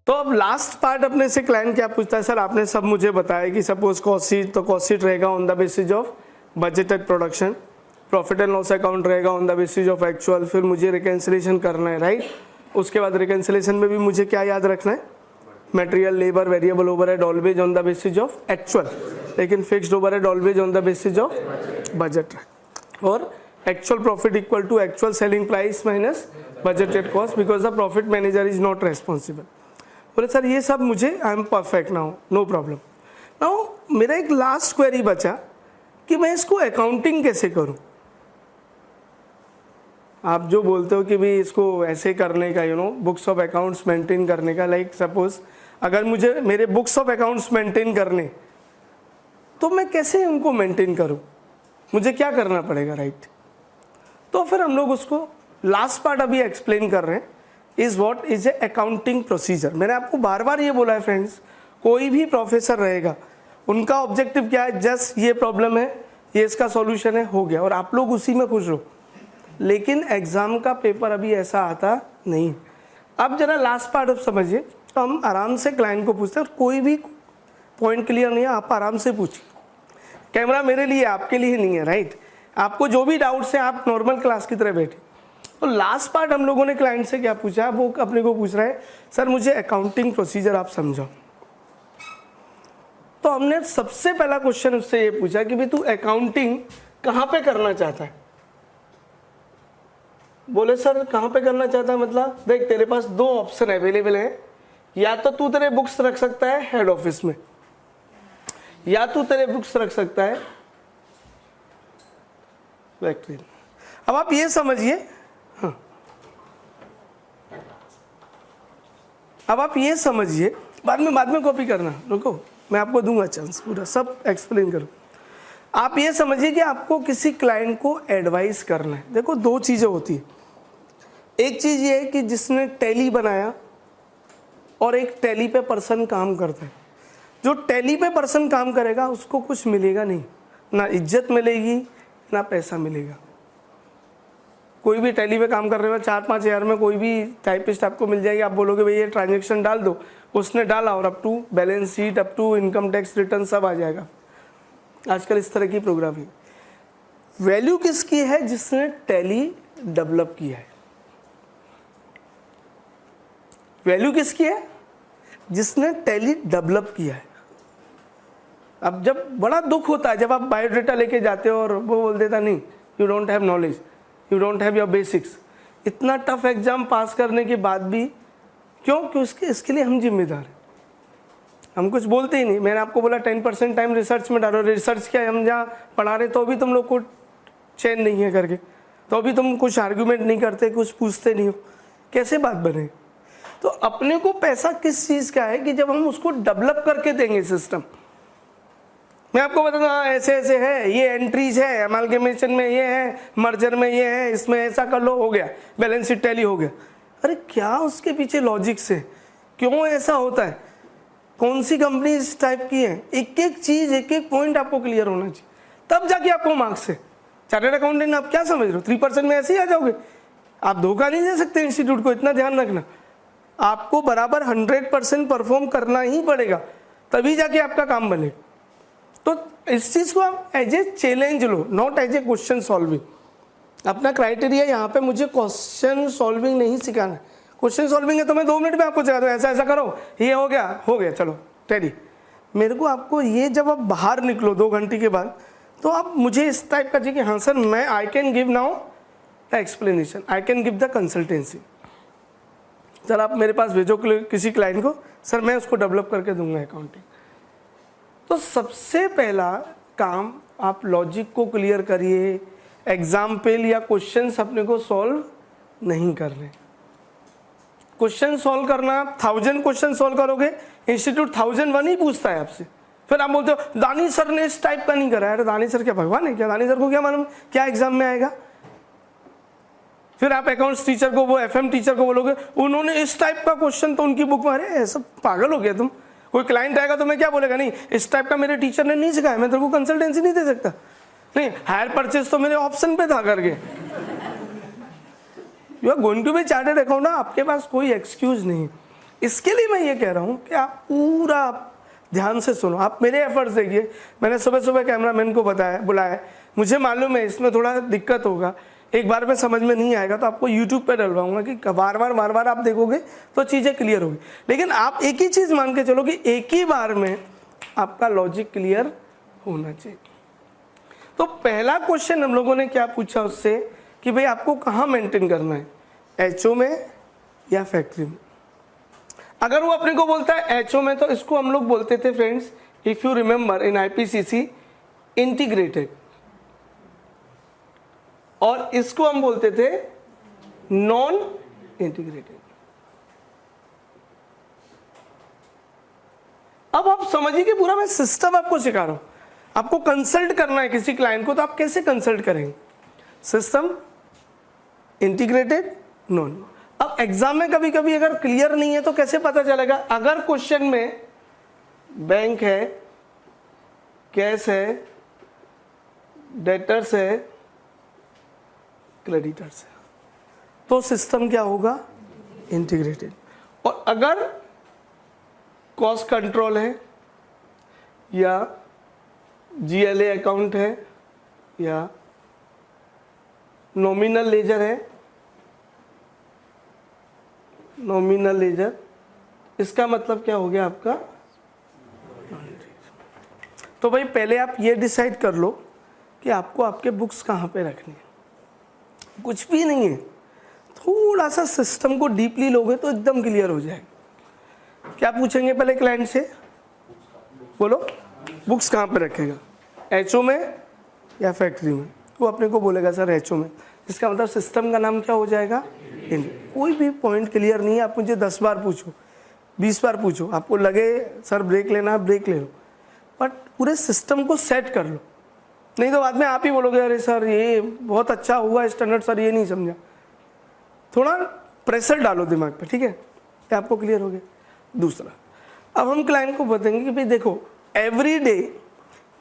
तो अब last part अपने से क्लाइंट क्या पूछता है, सर आपने सब मुझे बताया कि सपोज कॉस्ट शीट, तो कॉस्ट शीट रहेगा on the basis of budgeted production, profit and loss account रहेगा on the basis of actual, फिर मुझे रिकन्सिलेशन करना है, राइट। उसके बाद रिकन्सिलेशन में भी मुझे क्या याद रखना है, material, labour, variable overhead always on the basis of actual, लेकिन fixed overhead always on the basis of budget, और actual profit equal to actual selling price minus budgeted cost because the profit manager is not responsible. बोले sir ये सब मुझे I am perfect now, no problem. Now मेरा एक last query बचा कि मैं इसको अकाउंटिंग कैसे करूं। आप जो बोलते हो कि भाई इसको ऐसे करने का, बुक्स ऑफ अकाउंट्स मेंटेन करने का, लाइक सपोज अगर मुझे मेरे बुक्स ऑफ अकाउंट्स मेंटेन करने, तो मैं कैसे उनको मेंटेन करूं, मुझे क्या करना पड़ेगा, राइट। तो फिर हम लोग उसको लास्ट पार्ट अभी एक्सप्लेन कर रहे हैं, is what is a accounting procedure. मैंने आपको बार बार ये बोला है फ्रेंड्स, कोई भी प्रोफेसर रहेगा उनका ऑब्जेक्टिव क्या है, जस्ट ये प्रॉब्लम है, ये इसका सॉल्यूशन है, हो गया, और आप लोग उसी में खुश हो। लेकिन एग्जाम का पेपर अभी ऐसा आता नहीं। अब जरा लास्ट पार्ट अब समझिए, तो हम आराम से क्लाइंट को पूछते हैं, कोई भी पॉइंट क्लियर नहीं है आप आराम से पूछिए, कैमरा मेरे लिए आपके लिए नहीं है, राइट। आपको जो भी डाउट्स है आप नॉर्मल क्लास की तरह बैठे। तो लास्ट पार्ट हम लोगों ने क्लाइंट से क्या पूछा, वो अपने को पूछ रहा है, सर मुझे अकाउंटिंग प्रोसीजर आप समझाओ। तो हमने सबसे पहला क्वेश्चन उससे ये पूछा कि भाई तू अकाउंटिंग कहाँ पे करना चाहता है। बोले सर कहाँ पे करना चाहता है, मतलब देख तेरे पास दो ऑप्शन अवेलेबल है, या तो तू तेरे बुक्स रख सकता है हेड ऑफिस में, या तू तेरे बुक्स रख सकता है फैक्ट्री में। अब आप ये समझिए, हाँ, अब आप ये समझिए, बाद में कॉपी करना, रुको मैं आपको दूंगा चांस, पूरा सब एक्सप्लेन करूँ। आप ये समझिए कि आपको किसी क्लाइंट को एडवाइस करना है। देखो दो चीज़ें होती है, एक चीज़ ये है कि जिसने टैली बनाया और एक टैली पे पर्सन काम करता है। जो टैली पे पर्सन काम करेगा उसको कुछ मिलेगा नहीं, ना इज्जत मिलेगी ना पैसा मिलेगा। कोई भी टैली पे काम करने में 4-5 हज़ार में कोई भी टाइपिस्ट आपको मिल जाएगी, आप बोलोगे भैया ट्रांजेक्शन डाल दो, उसने डाला और up to balance sheet, up to income tax return सब आ जाएगा। आजकल इस तरह की प्रोग्रामिंग। वैल्यू किसकी है, जिसने टैली डेवलप किया है। वैल्यू किसकी है, जिसने टैली डेवलप किया है। अब जब बड़ा दुख होता है जब आप बायोडाटा लेके जाते हो और वो बोल देता नहीं, you don't have knowledge, you don't have your basics. इतना टफ एग्जाम पास करने के बाद भी क्यों, क्यों इसके लिए हम जिम्मेदार हैं, हम कुछ बोलते ही नहीं। मैंने आपको बोला 10% टाइम रिसर्च में डालो, रिसर्च क्या है, हम जहाँ पढ़ा रहे तो भी तुम लोग को चैन नहीं है करके, तो अभी तुम कुछ आर्ग्यूमेंट नहीं करते, कुछ पूछते नहीं हो, कैसे बात बने। तो अपने को पैसा किस चीज़ का है कि जब हम उसको डेवलप करके देंगे सिस्टम। मैं आपको बता दूं, हाँ ऐसे ऐसे है, ये एंट्रीज है, अमालगमेशन में ये है, मर्जर में ये है, इसमें ऐसा कर लो, हो गया, बैलेंस शीट टैली हो गया। अरे क्या उसके पीछे लॉजिक्स है, क्यों ऐसा होता है, कौन सी कंपनी इस टाइप की है, एक एक चीज़, एक एक पॉइंट आपको क्लियर होना चाहिए, तब जाके आपको मार्क्स है। चार्टर्ड अकाउंटेंट आप क्या समझ रहे हो, 3% में ऐसे ही आ जाओगे। आप धोखा नहीं दे सकते इंस्टीट्यूट को, इतना ध्यान रखना। आपको बराबर 100% परफॉर्म करना ही पड़ेगा, तभी जाके आपका काम बने। तो इस चीज़ को आप एज ए चैलेंज लो, not as a question solving. अपना क्राइटेरिया यहाँ पे मुझे क्वेश्चन सॉल्विंग नहीं सिखाना है। क्वेश्चन सॉल्विंग है तो मैं 2 मिनट में आपको सिखा दूँ, ऐसा ऐसा करो, ये हो गया चलो टैली। मेरे को आपको ये जब आप बाहर निकलो 2 घंटे के बाद, तो आप मुझे इस टाइप का चाहिए कि हाँ सर मैं I can give now the explanation, I can give the consultancy. Sir आप मेरे पास भेजो किसी क्लाइंट को, सर मैं उसको डेवलप करके दूंगा अकाउंटिंग। तो सबसे पहला काम आप लॉजिक को क्लियर करिए, एग्जाम्पल या क्वेश्चंस अपने को सॉल्व नहीं करने। क्वेश्चन सॉल्व करना, 1000 क्वेश्चन सॉल्व करोगे, इंस्टीट्यूट 1001 ही पूछता है आपसे। फिर आप बोलते हो दानी सर ने इस टाइप का नहीं करा है। अरे दानी सर क्या भगवान है क्या, दानी सर को क्या मालूम क्या एग्जाम में आएगा। फिर आप अकाउंट्स टीचर को, वो एफएम टीचर को बोलोगे उन्होंने इस टाइप का क्वेश्चन तो उनकी बुक में, अरे ऐसा पागल हो गया तुम। कोई क्लाइंट आएगा तो मैं क्या बोलेगा, नहीं इस टाइप का मेरे टीचर ने नहीं सिखाया, मैं तेरे को कंसल्टेंसी नहीं दे सकता। नहीं, हायर परचेज तो मेरे ऑप्शन पे था करके। You are going to be chartered accountant, आपके पास कोई एक्सक्यूज नहीं। इसके लिए मैं ये कह रहा हूँ कि आप पूरा ध्यान से सुनो। आप मेरे एफर्ट्स देखिए, मैंने सुबह सुबह कैमरामैन को बुलाया, मुझे मालूम है इसमें थोड़ा दिक्कत होगा, एक बार में समझ में नहीं आएगा तो आपको यूट्यूब पे डलवाऊंगा कि बार बार आप देखोगे तो चीज़ें क्लियर होगी। लेकिन आप एक ही चीज़ मान के चलो कि एक ही बार में आपका लॉजिक क्लियर होना चाहिए। तो पहला क्वेश्चन हम लोगों ने क्या पूछा उससे कि भाई आपको कहाँ मेंटेन करना है, एचओ में या फैक्ट्री में। अगर वो अपने को बोलता है एचओ में, तो इसको हम लोग बोलते थे friends, if you remember in IPCC, integrated, और इसको हम बोलते थे नॉन इंटीग्रेटेड। अब आप समझिए कि पूरा मैं सिस्टम आपको सिखा रहा हूं। आपको कंसल्ट करना है किसी क्लाइंट को, तो आप कैसे कंसल्ट करेंगे, सिस्टम, इंटीग्रेटेड, नॉन। अब एग्जाम में कभी कभी अगर क्लियर नहीं है तो कैसे पता चलेगा। अगर क्वेश्चन में बैंक है, कैश है, डेटर्स है, क्रेडिटर्स है, तो सिस्टम क्या होगा, इंटीग्रेटेड। और अगर कॉस्ट कंट्रोल है या जीएलए अकाउंट है या नॉमिनल लेजर है, नॉमिनल लेजर, इसका मतलब क्या हो गया आपका। तो भाई पहले आप ये डिसाइड कर लो कि आपको आपके बुक्स कहाँ पे रखनी है। कुछ भी नहीं है, थोड़ा सा सिस्टम को डीपली लोगे तो एकदम क्लियर हो जाएगा। क्या पूछेंगे पहले क्लाइंट से, बोलो बुक्स कहाँ पे रखेगा, एचओ में या फैक्ट्री में। वो अपने को बोलेगा सर एचओ में, इसका मतलब सिस्टम का नाम क्या हो जाएगा, कोई भी पॉइंट क्लियर नहीं है, आप मुझे 10 बार पूछो, 20 बार पूछो, आपको लगे सर ब्रेक लेना है ब्रेक ले लो, बट पूरे सिस्टम को सेट कर लो। नहीं तो बाद में आप ही बोलोगे अरे सर ये बहुत अच्छा हुआ स्टैंडर्ड, सर ये नहीं समझा। थोड़ा प्रेशर डालो दिमाग पे, ठीक है, ये आपको क्लियर हो गया। दूसरा, अब हम क्लाइंट को बताएंगे कि भाई देखो, every day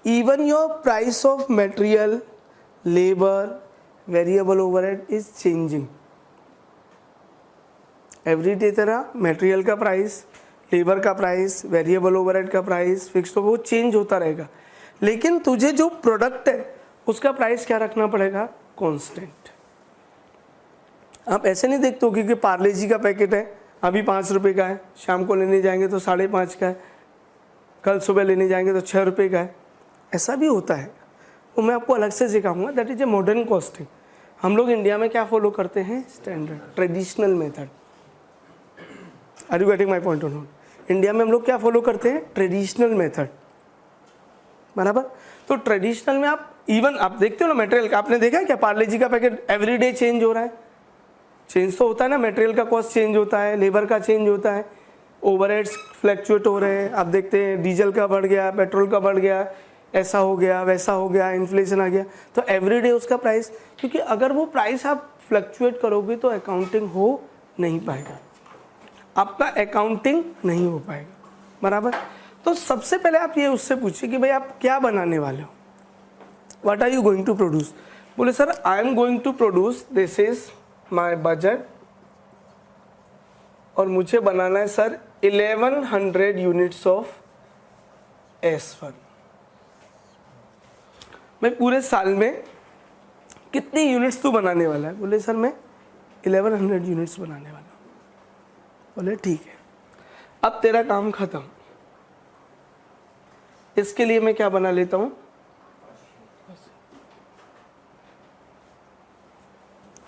even your price of material, labour, variable overhead is changing. Every day तेरा मटेरियल का प्राइस, लेबर का प्राइस, वेरिएबल ओवरहेड का प्राइस, फिक्स्ड, वो चेंज होता रहेगा। लेकिन तुझे जो प्रोडक्ट है उसका प्राइस क्या रखना पड़ेगा, कांस्टेंट। आप ऐसे नहीं देखते हो कि पार्ले जी का पैकेट है अभी 5 रुपये का है, शाम को लेने जाएंगे तो 5.5 का है, कल सुबह लेने जाएंगे तो 6 रुपये का है। ऐसा भी होता है, वो मैं आपको अलग से सिखाऊंगा। That is a modern costing. हम लोग इंडिया में क्या फॉलो करते हैं, standard traditional method. Are you getting my point on not. India में हम लोग क्या फॉलो करते हैं, ट्रेडिशनल मेथड, बराबर। तो ट्रेडिशनल में आप इवन आप देखते हो ना मटेरियल का, आपने देखा है क्या पार्ले जी का पैकेट एवरी डे चेंज हो रहा है, चेंज तो होता है ना, मटेरियल का कॉस्ट चेंज होता है, लेबर का चेंज होता है, ओवरहेड्स फ्लैक्चुएट हो रहे हैं। आप देखते हैं डीजल का बढ़ गया, पेट्रोल का बढ़ गया, ऐसा हो गया वैसा हो गया, इन्फ्लेशन आ गया, तो एवरी डे उसका प्राइस, क्योंकि अगर वो प्राइस आप फ्लक्चुएट करोगे तो अकाउंटिंग हो नहीं पाएगा, आपका अकाउंटिंग नहीं हो पाएगा, बराबर। तो सबसे पहले आप ये उससे पूछिए कि भाई आप क्या बनाने वाले हो, what are you going to produce. बोले sir I am going to produce, this is my budget, और मुझे बनाना है सर 1100 यूनिट्स ऑफ S1। मैं पूरे साल में कितनी यूनिट्स तू बनाने वाला है। बोले सर मैं 1100 यूनिट्स बनाने वाला हूँ। बोले ठीक है, अब तेरा काम खत्म, इसके लिए मैं क्या बना लेता हूँ,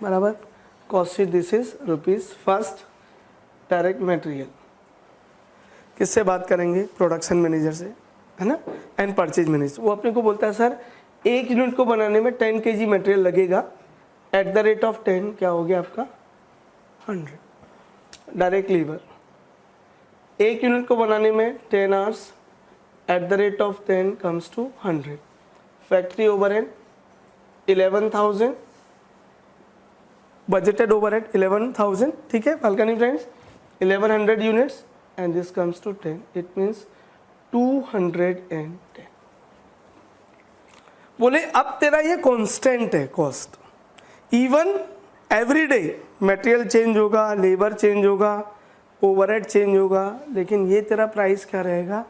बराबर, cost sheet, this is rupees first, direct material. किससे बात करेंगे, प्रोडक्शन मैनेजर से, है ना, एंड परचेज मैनेजर। वो अपने को बोलता है सर 1 यूनिट को बनाने में 10 kg मटेरियल लगेगा, एट द रेट ऑफ 10 क्या हो गया आपका 100। डायरेक्ट लेबर 1 यूनिट को बनाने में 10 hours, at the rate of 10 comes to 100। Factory overhead 11,000, budgeted overhead 11,000, ठीक है बालकनी friends, 1100 units and this comes to 10, it means 210। बोले अब तेरा ये कांस्टेंट है cost, even every day material change होगा, लेबर चेंज होगा, ओवरहेड चेंज होगा, लेकिन ये तेरा प्राइस क्या रहेगा,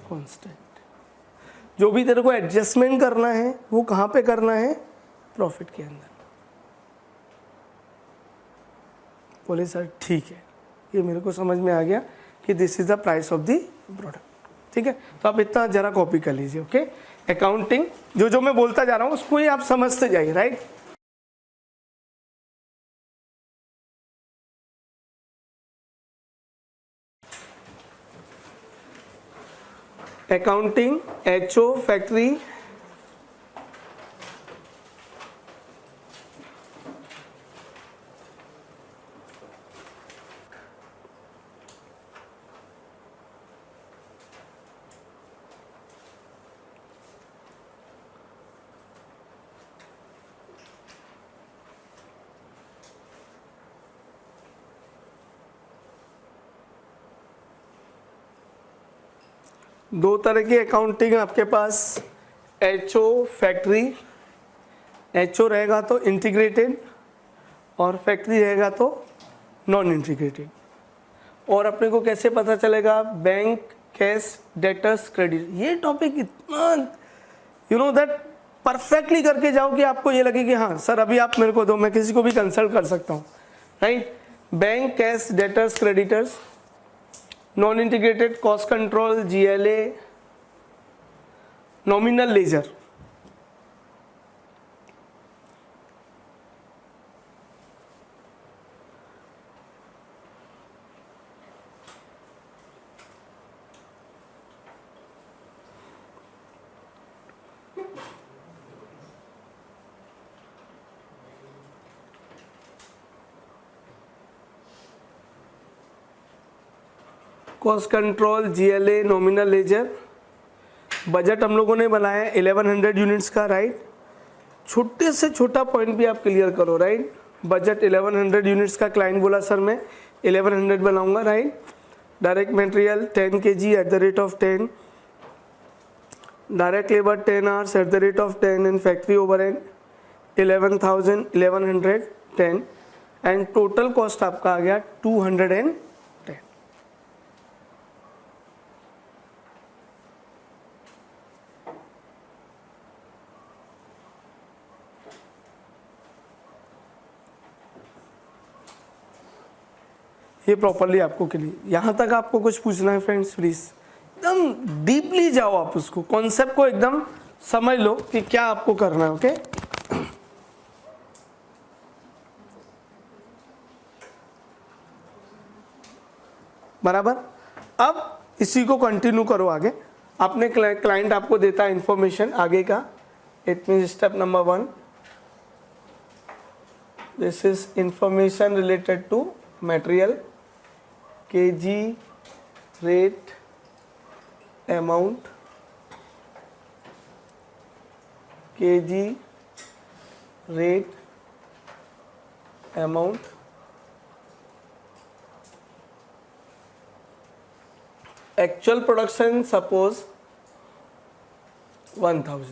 कांस्टेंट। जो भी तेरे को एडजस्टमेंट करना है वो कहाँ पे करना है, प्रॉफिट के अंदर। बोले सर ठीक है, ये मेरे को समझ में आ गया कि this is the price of the product. ठीक है, तो आप इतना जरा कॉपी कर लीजिए। ओके, अकाउंटिंग जो जो मैं बोलता जा रहा हूँ उसको ही आप समझते जाइए, राइट। अकाउंटिंग, एचओ, फैक्ट्री, दो तरह की अकाउंटिंग आपके पास, एचओ, फैक्ट्री। एचओ रहेगा तो इंटीग्रेटेड और फैक्ट्री रहेगा तो नॉन इंटीग्रेटेड। और अपने को कैसे पता चलेगा, बैंक, कैश, डेटर्स, क्रेडिट। ये टॉपिक इतना यू नो दैट परफेक्टली करके जाओ कि आपको ये लगे कि हाँ सर अभी आप मेरे को दो, मैं किसी को भी कंसल्ट कर सकता हूँ, right. Bank, cash, debtors, creditors. Non integrated, cost control, GLA, nominal ledger. Cost control, GLA, nominal ledger. Budget हम लोगों ने बनाया है 1100 यूनिट्स का, राइट। छोटे से छोटा पॉइंट भी आप क्लियर करो, राइट। बजट 1100 यूनिट्स का, क्लाइंट बोला सर मैं 1100 बनाऊंगा, right. Direct material 10 kg eight the rate of 10, direct labour 10 hours at the rate of 10, and factory overhead 11,1110, and total cost आपका आ गया 210। ये प्रॉपरली आपको क्लियर। यहाँ तक आपको कुछ पूछना है फ्रेंड्स, प्लीज एकदम डीपली जाओ, आप उसको कॉन्सेप्ट को एकदम समझ लो कि क्या आपको करना है। ओके, बराबर। अब इसी को कंटिन्यू करो आगे। आपने क्लाइंट आपको देता है इंफॉर्मेशन आगे का, it mean step number 1, this is information related to material, kg, rate, amount, kg, rate, amount, actual production suppose 1000,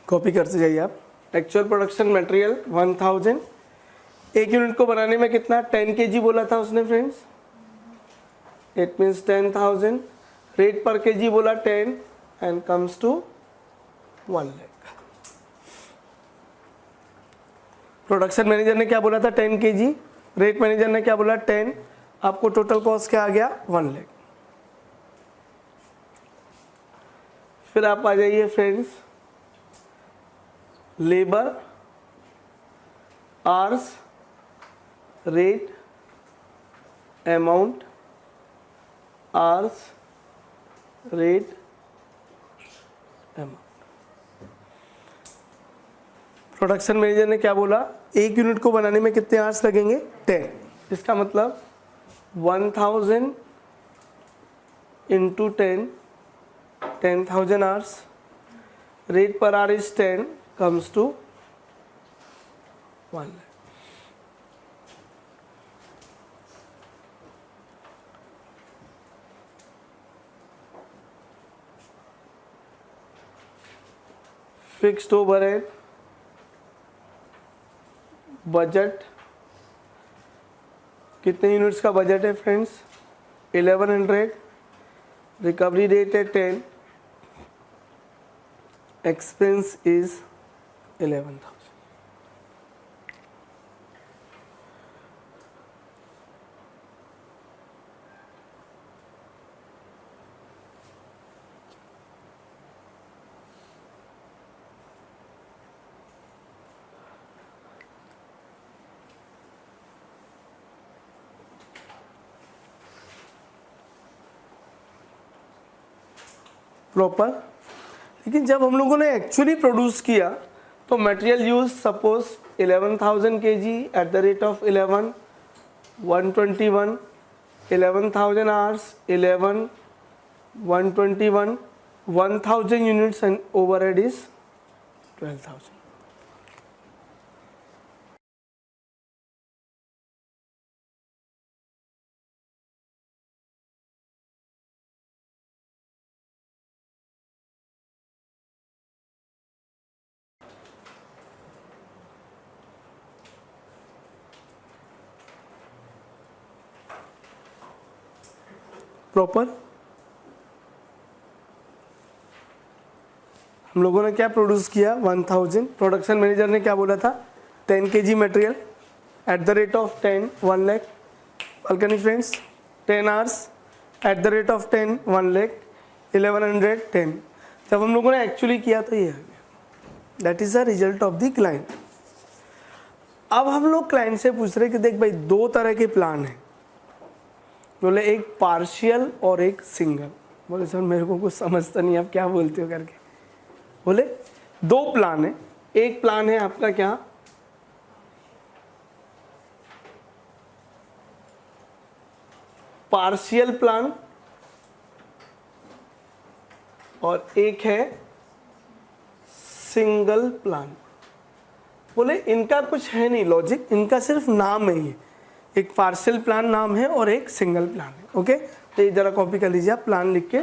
copy करते जाइए आप। एक्चुअल प्रोडक्शन मटेरियल 1000, एक यूनिट को बनाने में कितना 10 kg बोला था उसने फ्रेंड्स, इट मीन्स 10,000। रेट पर kg बोला 10 and comes to 1 lakh. Production manager ने क्या बोला था 10 kg, रेट मैनेजर ने क्या बोला 10, आपको टोटल कॉस्ट क्या आ गया 1 लाख। फिर आप आ जाइए friends, labour, hours, rate, amount, hours, rate, amount. Production manager ने क्या बोला, एक यूनिट को बनाने में कितने आवर्स लगेंगे 10, इसका मतलब 1000 into 10, 10,000 hours. Rate per hour is 10, comes to 1 lakh. Fixed overhead budget, कितने यूनिट्स का बजट है फ्रेंड्स? 1100, रिकवरी रेट है 10, एक्सपेंस इज 11,000। प्रॉपर। लेकिन जब हम लोगों ने एक्चुअली प्रोड्यूस किया तो material use suppose 11,000 kg eight the rate of 11, 121, 11,000 hours, 11, 121, 1,000 units and overhead is 12,000। Proper. हम लोगों ने क्या प्रोड्यूस किया? 1000। प्रोडक्शन मैनेजर ने क्या बोला था? 10 kg material at the rate of 10, 1 lakh. Balcony friends, 10 hours at the rate of 10, 1 lakh, 1110। जब हम लोगों ने एक्चुअली किया तो ये that is the result of the client. अब हम लोग क्लाइंट से पूछ रहे कि देख भाई, दो तरह के प्लान है। बोले एक पार्शियल और एक सिंगल। बोले सर मेरे को कुछ समझता नहीं, आप क्या बोलते हो करके। बोले दो प्लान है, एक प्लान है आपका क्या? पार्शियल प्लान, और एक है सिंगल प्लान। बोले इनका कुछ है नहीं लॉजिक, इनका सिर्फ नाम है ये। एक पार्शियल प्लान नाम है और एक सिंगल प्लान है। ओके, तो ये जरा कॉपी कर लीजिए आप, प्लान लिख के,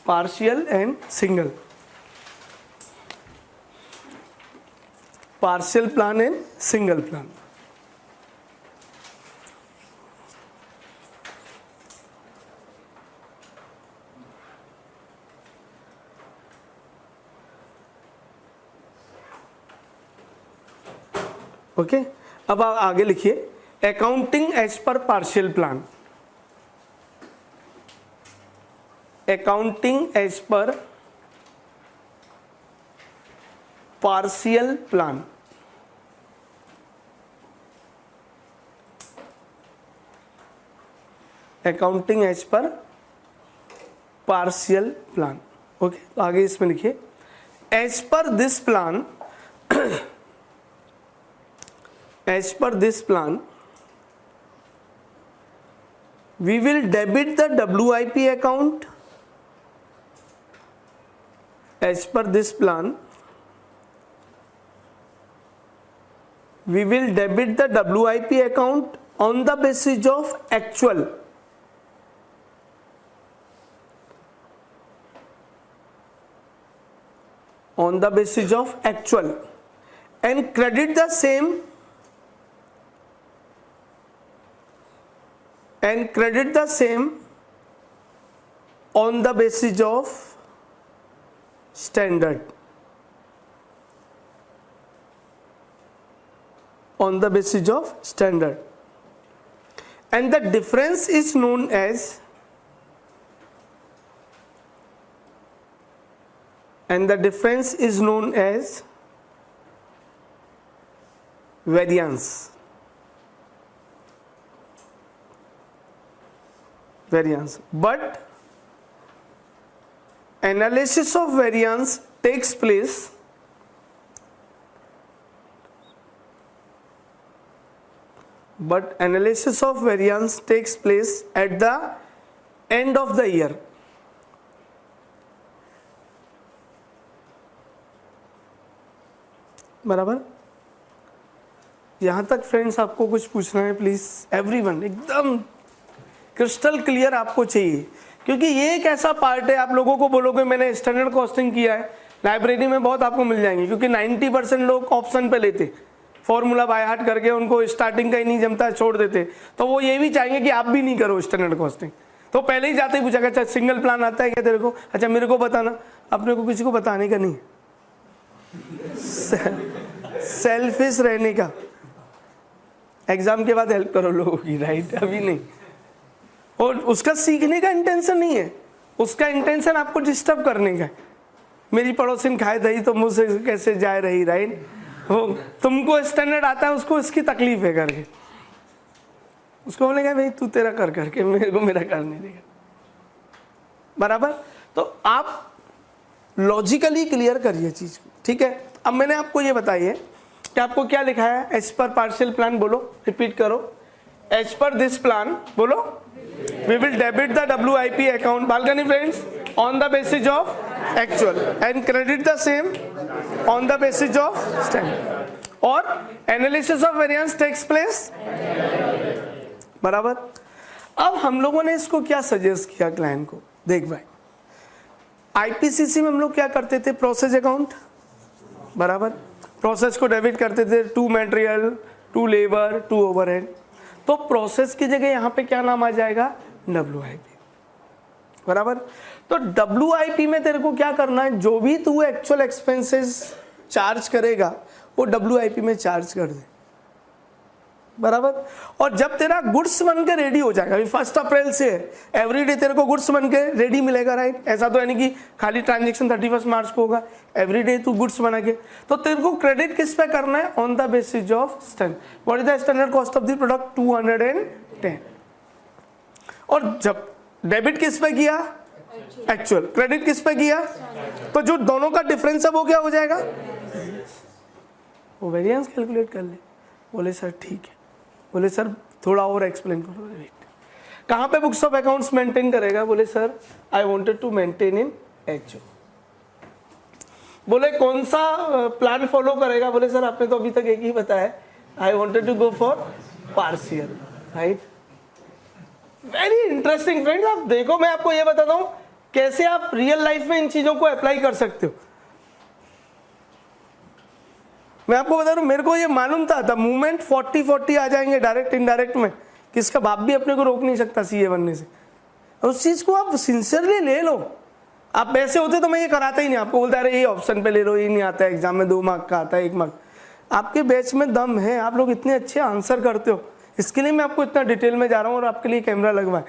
partial and single. Partial plan and single plan. Okay, अब आप आगे लिखिए, accounting as per partial plan. Accounting as per partial plan. Accounting as per partial plan. Okay, तो आगे इसमें लिखिए, as per this plan, as per this plan we will debit the WIP account. As per this plan, we will debit the WIP account on the basis of actual. On the basis of actual, and credit the same, and credit the same on the basis of standard. On the basis of standard. And the difference is known as, and the difference is known as variance. Variance. But analysis of variance takes place at the end of the year. बराबर। यहां तक friends आपको कुछ पूछना है please? Everyone एकदम crystal clear आपको चाहिए, क्योंकि ये एक ऐसा पार्ट है, आप लोगों को बोलोगे मैंने स्टैंडर्ड कॉस्टिंग किया है, लाइब्रेरी में बहुत आपको मिल जाएंगे, क्योंकि 90% लोग ऑप्शन पे लेते, फॉर्मूला बाय हार्ट करके उनको स्टार्टिंग का ही नहीं जमता छोड़ देते, तो वो ये भी चाहेंगे कि आप भी नहीं करो स्टैंडर्ड कॉस्टिंग। तो पहले ही जाते ही पूछा, अच्छा सिंगल प्लान आता है क्या तेरे को, अच्छा मेरे को बताना, अपने को किसी को बताने का नहीं, सेल्फिश रहने का। एग्जाम के बाद हेल्प करो लोगों की, राइट, अभी नहीं। और उसका सीखने का इंटेंशन नहीं है, उसका इंटेंशन आपको डिस्टर्ब करने का है। मेरी पड़ोसिन खाए दही तो मुझसे कैसे जाए रही, राइट। वो तुमको स्टैंडर्ड आता है, उसको इसकी तकलीफ है करके, उसको बोलेगा भाई तू तेरा कर करके मेरे को मेरा कर नहीं देगा, बराबर। तो आप लॉजिकली क्लियर करिए चीज को, ठीक है। अब मैंने आपको ये बताई है कि आपको क्या लिखा है, एज पर पार्शियल प्लान, बोलो, रिपीट करो, एज पर दिस प्लान, बोलो, we will debit the WIP account, बालकनी friends, on the basis of actual and credit the same on the basis of standard, और analysis of variance takes place, बराबर। अब हम लोगों ने इसको क्या सजेस्ट किया क्लाइंट को, देख भाई, IPCC में हम लोग क्या करते थे, प्रोसेस अकाउंट, बराबर, प्रोसेस को डेबिट करते थे, to material, to labour, to overhead. तो प्रोसेस की जगह यहाँ पे क्या नाम आ जाएगा, WIP, बराबर। तो WIP में तेरे को क्या करना है, जो भी तू एक्चुअल एक्सपेंसेस चार्ज करेगा वो WIP में चार्ज कर दे, बराबर। और जब तेरा गुड्स बन के रेडी हो जाएगा, 1 अप्रैल से एवरीडे तेरे को गुड्स बन के रेडी मिलेगा, राइट। ऐसा तो यानी कि खाली ट्रांजेक्शन 31 मार्च को होगा, एवरीडे तू गुड्स बना के, तो तेरे को क्रेडिट किस पे करना है, on the basis of standard. What is the standard cost of the product, 210। और जब डेबिट किस पे किया, एक्चुअल, क्रेडिट किस पे किया, तो जो दोनों का डिफरेंस है वो क्या हो जाएगा, वो वेरिएंस कैलकुलेट कर ले। बोले सर ठीक है, बोले सर थोड़ा और एक्सप्लेन करो, कहाँ पे बुक्स ऑफ अकाउंट्स मेंटेन करेगा, बोले sir I wanted to maintain in HO। बोले कौन सा प्लान फॉलो करेगा, बोले सर आपने तो अभी तक एक ही बताया, I wanted to go for partial, right. Very interesting friends, आप देखो मैं आपको ये बताता हूँ कैसे आप रियल लाइफ में इन चीजों को अप्लाई कर सकते हो। मैं आपको बता रहा हूँ, मेरे को ये मालूम था मूवमेंट 40-40 आ जाएंगे डायरेक्ट इनडायरेक्ट में, किसका बाप भी अपने को रोक नहीं सकता CA बनने से। उस चीज को आप सिंसियरली ले लो। आप ऐसे होते तो मैं ये कराता ही नहीं, आपको बोलता अरे ये ऑप्शन पे ले लो, ये नहीं आता है एग्जाम में, 2 मार्क का आता है, 1 मार्क। आपके बैच में दम है, आप लोग इतने अच्छे आंसर करते हो, इसके लिए मैं आपको इतना डिटेल में जा रहा हूँ और आपके लिए कैमरा लगवाए,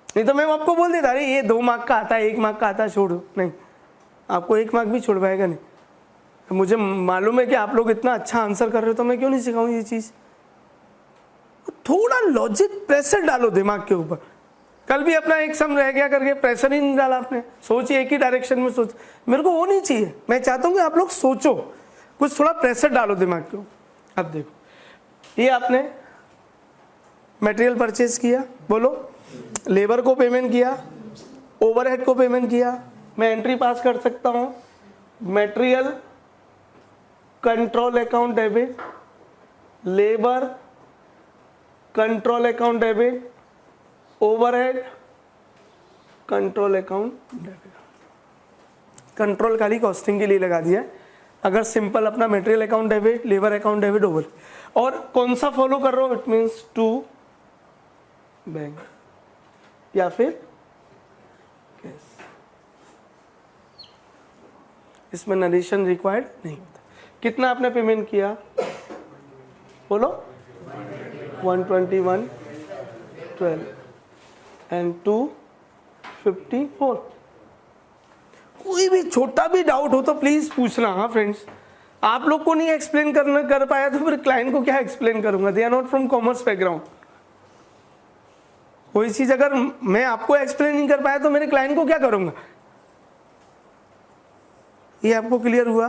नहीं तो मैं आपको बोल देता अरे ये 2 मार्क का आता है, 1 मार्क का आता है, छोड़ो। नहीं, आपको 1 मार्क भी छुड़वाएगा नहीं। मुझे मालूम है कि आप लोग इतना अच्छा आंसर कर रहे हो, तो मैं क्यों नहीं सिखाऊं ये चीज। थोड़ा लॉजिक प्रेशर डालो दिमाग के ऊपर। कल भी अपना एक सम रह गया करके प्रेशर ही नहीं डाला आपने, सोचिए एक ही डायरेक्शन में सोच। मेरे को वो नहीं चाहिए, मैं चाहता हूँ कि आप लोग सोचो, कुछ थोड़ा प्रेशर डालो दिमाग के ऊपर। अब देखो, ये आपने मटेरियल परचेज किया, बोलो, लेबर को पेमेंट किया, ओवरहेड को पेमेंट किया, मैं एंट्री पास कर सकता हूँ, material control account debit, labour control account debit, overhead control account debit. Control खाली कॉस्टिंग के लिए लगा दिया, अगर सिंपल अपना material account debit, labour account debit, over. और कौन सा फॉलो कर रहा हूं, इट मीन्स टू बैंक या फिर कैश। इसमें नरेशन रिक्वायर्ड नहीं होता। कितना आपने पेमेंट किया, बोलो, 121.12 एंड 254। कोई भी छोटा भी डाउट हो तो प्लीज पूछना। हाँ फ्रेंड्स, आप लोग को नहीं एक्सप्लेन कर पाया तो फिर क्लाइंट को क्या एक्सप्लेन करूंगा, they are not from commerce background. कोई चीज अगर मैं आपको एक्सप्लेन नहीं कर पाया तो मेरे क्लाइंट को क्या करूंगा। ये आपको क्लियर हुआ,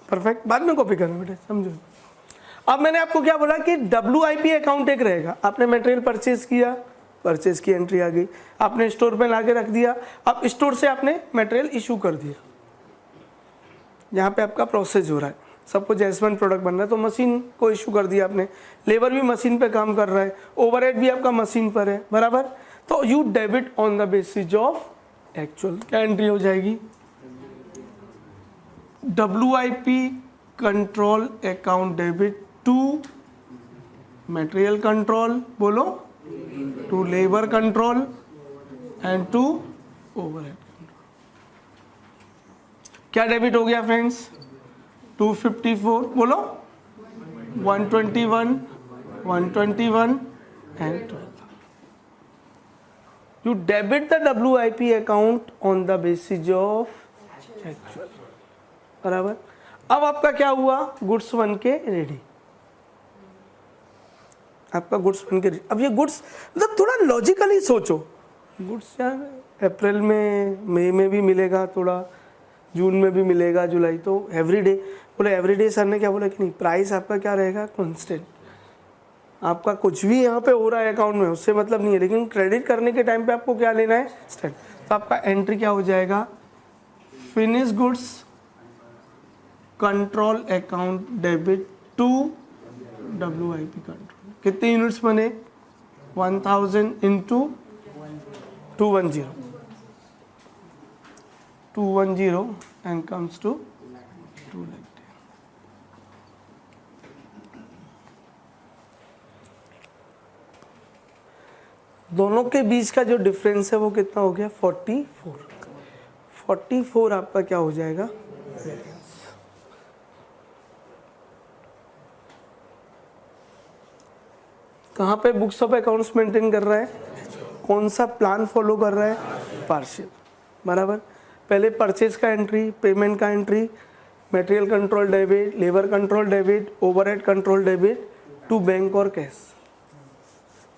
परफेक्ट। बाद में कॉपी करना बेटा, समझो। अब मैंने आपको क्या बोला कि WIP अकाउंट एक रहेगा। आपने मटेरियल परचेज किया, परचेज की एंट्री आ गई, आपने स्टोर पे लाके रख दिया, अब स्टोर से आपने मटेरियल इशू कर दिया, यहाँ पे आपका प्रोसेस हो रहा है, सबको जैसवन प्रोडक्ट बन रहा है, तो मशीन को इशू कर दिया आपने, लेबर भी मशीन पे काम कर रहा है, ओवरहेड भी आपका मशीन पर है, बराबर। तो you debit on the basis of actual. क्या एंट्री हो जाएगी, WIP control account debit to material control, बोलो, to labour control and to overhead. क्या डेबिट हो गया फ्रेंड्स? 254, बोलो, 121, 121 and 12। You debit the WIP account on the basis of actual, बराबर। अब आपका क्या हुआ? गुड्स बन के रेडी, आपका गुड्स बन के रेडी। अब ये गुड्स मतलब थोड़ा लॉजिकली सोचो, गुड्स यार अप्रैल में, मई में भी मिलेगा, थोड़ा जून में भी मिलेगा, जुलाई, तो एवरीडे। बोले एवरीडे सर ने क्या बोला कि नहीं, प्राइस आपका क्या रहेगा? कांस्टेंट। आपका कुछ भी यहाँ पे हो रहा है अकाउंट में उससे मतलब नहीं है, लेकिन क्रेडिट करने के टाइम पे आपको क्या लेना है? स्टैंड। तो आपका एंट्री क्या हो जाएगा? Finish goods control account debit to WIP control. कितने यूनिट्स बने? 1000 into 210 and comes to 2 lakh. दोनों के बीच का जो डिफरेंस है वो कितना हो गया? 44। 44 आपका क्या हो जाएगा? वेरिएंस। कहाँ पे बुक्स ऑफ अकाउंट्स मेंटेन कर रहा है? कौन सा प्लान फॉलो कर रहा है? पार्शियल, बराबर। पहले परचेज का एंट्री, पेमेंट का entry, material control debit, labour control debit, overhead control debit to bank और कैश।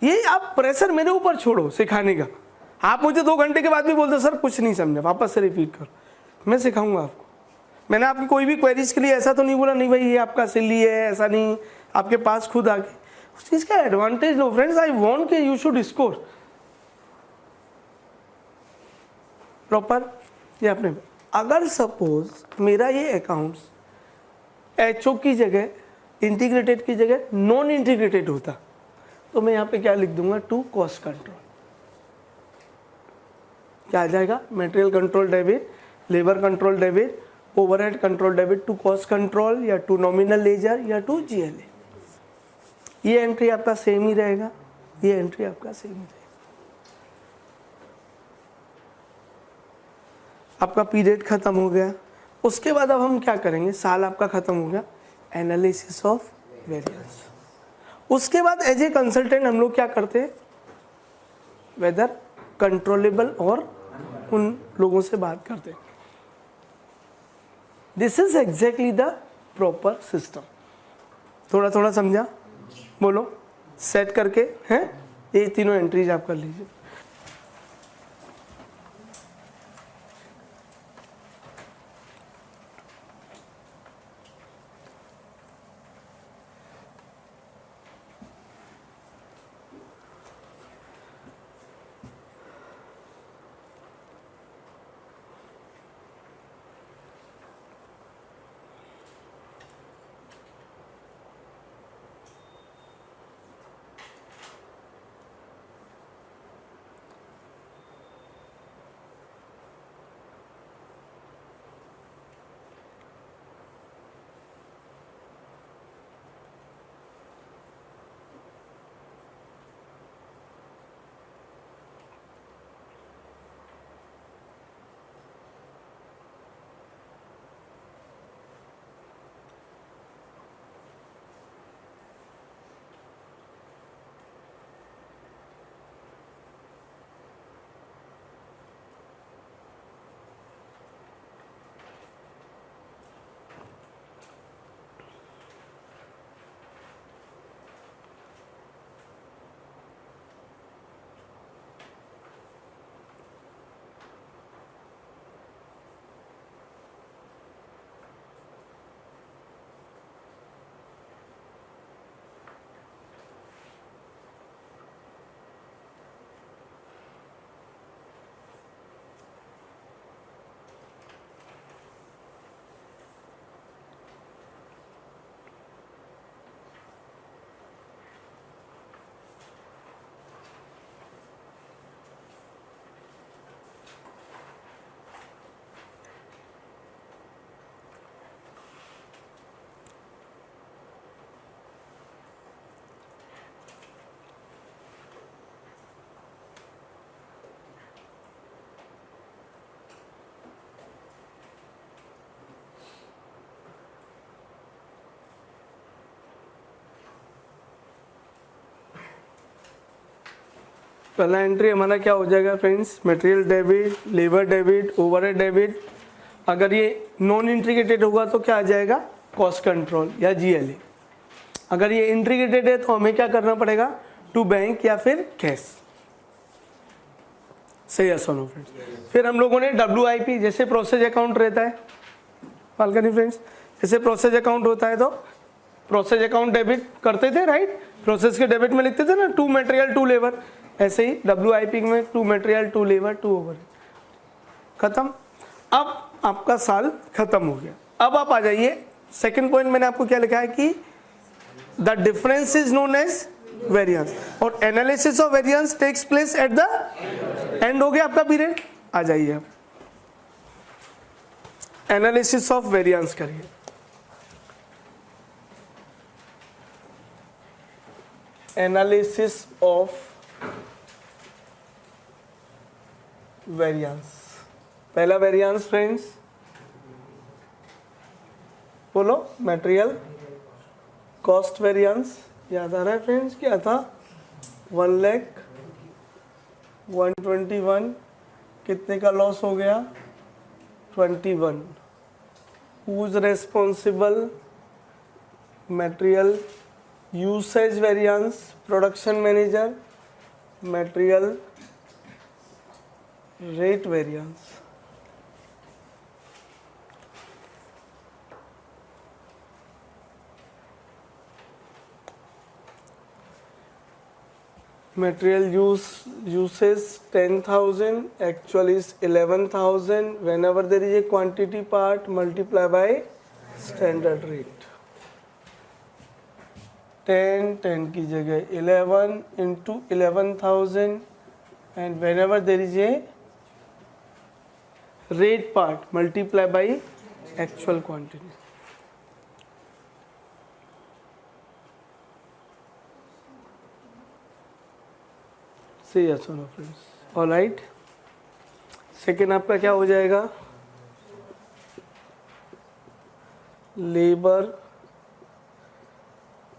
ये आप प्रेशर मेरे ऊपर छोड़ो सिखाने का। आप मुझे 2 घंटे के बाद भी बोलते सर कुछ नहीं समझे, वापस से रिपीट करो, मैं सिखाऊंगा आपको। मैंने आपकी कोई भी क्वेरीज के लिए ऐसा तो नहीं बोला नहीं भाई ये आपका सिली है, ऐसा नहीं, आपके पास खुद आके उस चीज़ का advantage low friends. I want कि यू शुड स्कोर प्रॉपर। ये आपने, अगर सपोज मेरा ये अकाउंट्स HO की जगह, इंटीग्रेटेड की जगह नॉन इंटीग्रेटेड होता तो मैं यहाँ पे क्या लिख दूंगा? To cost control. क्या आ जाएगा? Material control debit, labour control debit, overhead control debit to cost control, या टू नॉमिनल लेजर, या टू GLA। ये एंट्री आपका सेम ही रहेगा, ये एंट्री आपका सेम ही रहेगा। आपका पीरियड खत्म हो गया। उसके बाद अब हम क्या करेंगे? साल आपका खत्म हो गया, एनालिसिस ऑफ वेरिएंस। उसके बाद एज ए कंसल्टेंट हम लोग क्या करते हैं? वेदर कंट्रोलेबल और उन लोगों से बात करते हैं। This is exactly the proper system. थोड़ा थोड़ा समझा? बोलो, सेट करके हैं ये तीनों एंट्रीज आप कर लीजिए। पहला एंट्री हमारा क्या हो जाएगा friends, material debit, labour debit, overhead debit. अगर ये नॉन इंट्रीगेटेड होगा तो क्या आ जाएगा, कॉस्ट कंट्रोल या GLA। अगर ये इंट्रीगेटेड है तो हमें क्या करना पड़ेगा, टू बैंक या फिर कैश। सही है सोनो फ्रेंड्स। फिर हम लोगों ने WIP, जैसे प्रोसेस अकाउंट रहता है बालकनी फ्रेंड्स, जैसे प्रोसेस अकाउंट होता है तो प्रोसेस अकाउंट डेबिट करते थे राइट, प्रोसेस के डेबिट में लिखते थे ना, टू मटेरियल टू लेबर। ऐसे ही WIP में to material to labour to over, खत्म। अब आपका साल खत्म हो गया। अब आप आ जाइए, सेकंड पॉइंट मैंने आपको क्या लिखा है कि the difference is known as variance, और analysis of variance takes place at the end. हो गया आपका पीरियड। आ जाइए अब एनालिसिस ऑफ वेरियंस करिए। एनालिसिस ऑफ वेरियंस, पहला वेरियंस फ्रेंड्स बोलो, मटेरियल कॉस्ट वेरियंस। याद आ रहा है फ्रेंड्स, क्या था, 1,121, कितने का लॉस हो गया, 21। Who's responsible, material usage variance, production manager, material rate variance. Material uses 10,000, actual is 11,000. Whenever there is a quantity part, multiply by standard rate. 10 की जगह 11 into 11,000, and whenever there is a rate part, multiply by actual quantity. से yes no friends, alright. Second आपका क्या हो जाएगा, labour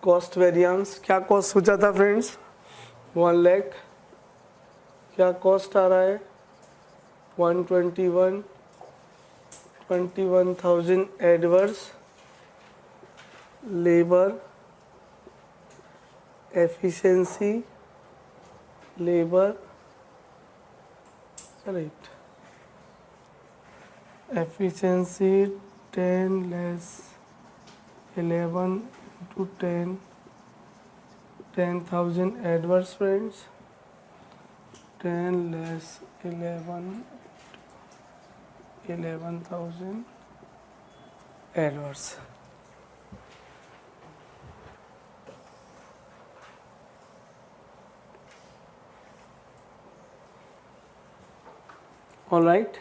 cost variance. क्या cost हो जाता फ्रेंड्स, 1 लाख, क्या कॉस्ट आ रहा है, 121, 21,000 adverse, labour efficiency, labour rate efficiency 10 less 11 into 10, 10,000 adverse friends, 10 less 11 11,000 adverse. All right,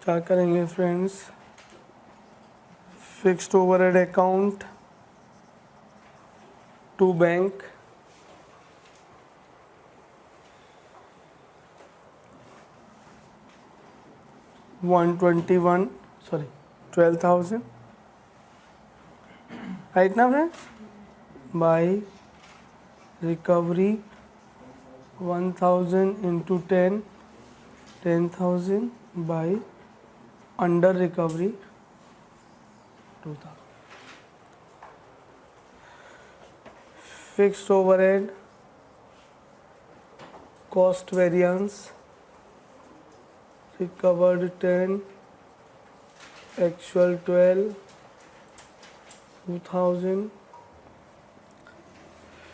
क्या करेंगे friends, fixed overhead account to bank, sorry 12,000 right ना friends, by recovery 1,000 into 10, 10,000 by under recovery 2,000. Fixed overhead cost variance, recovered 10, actual 12, 2,000.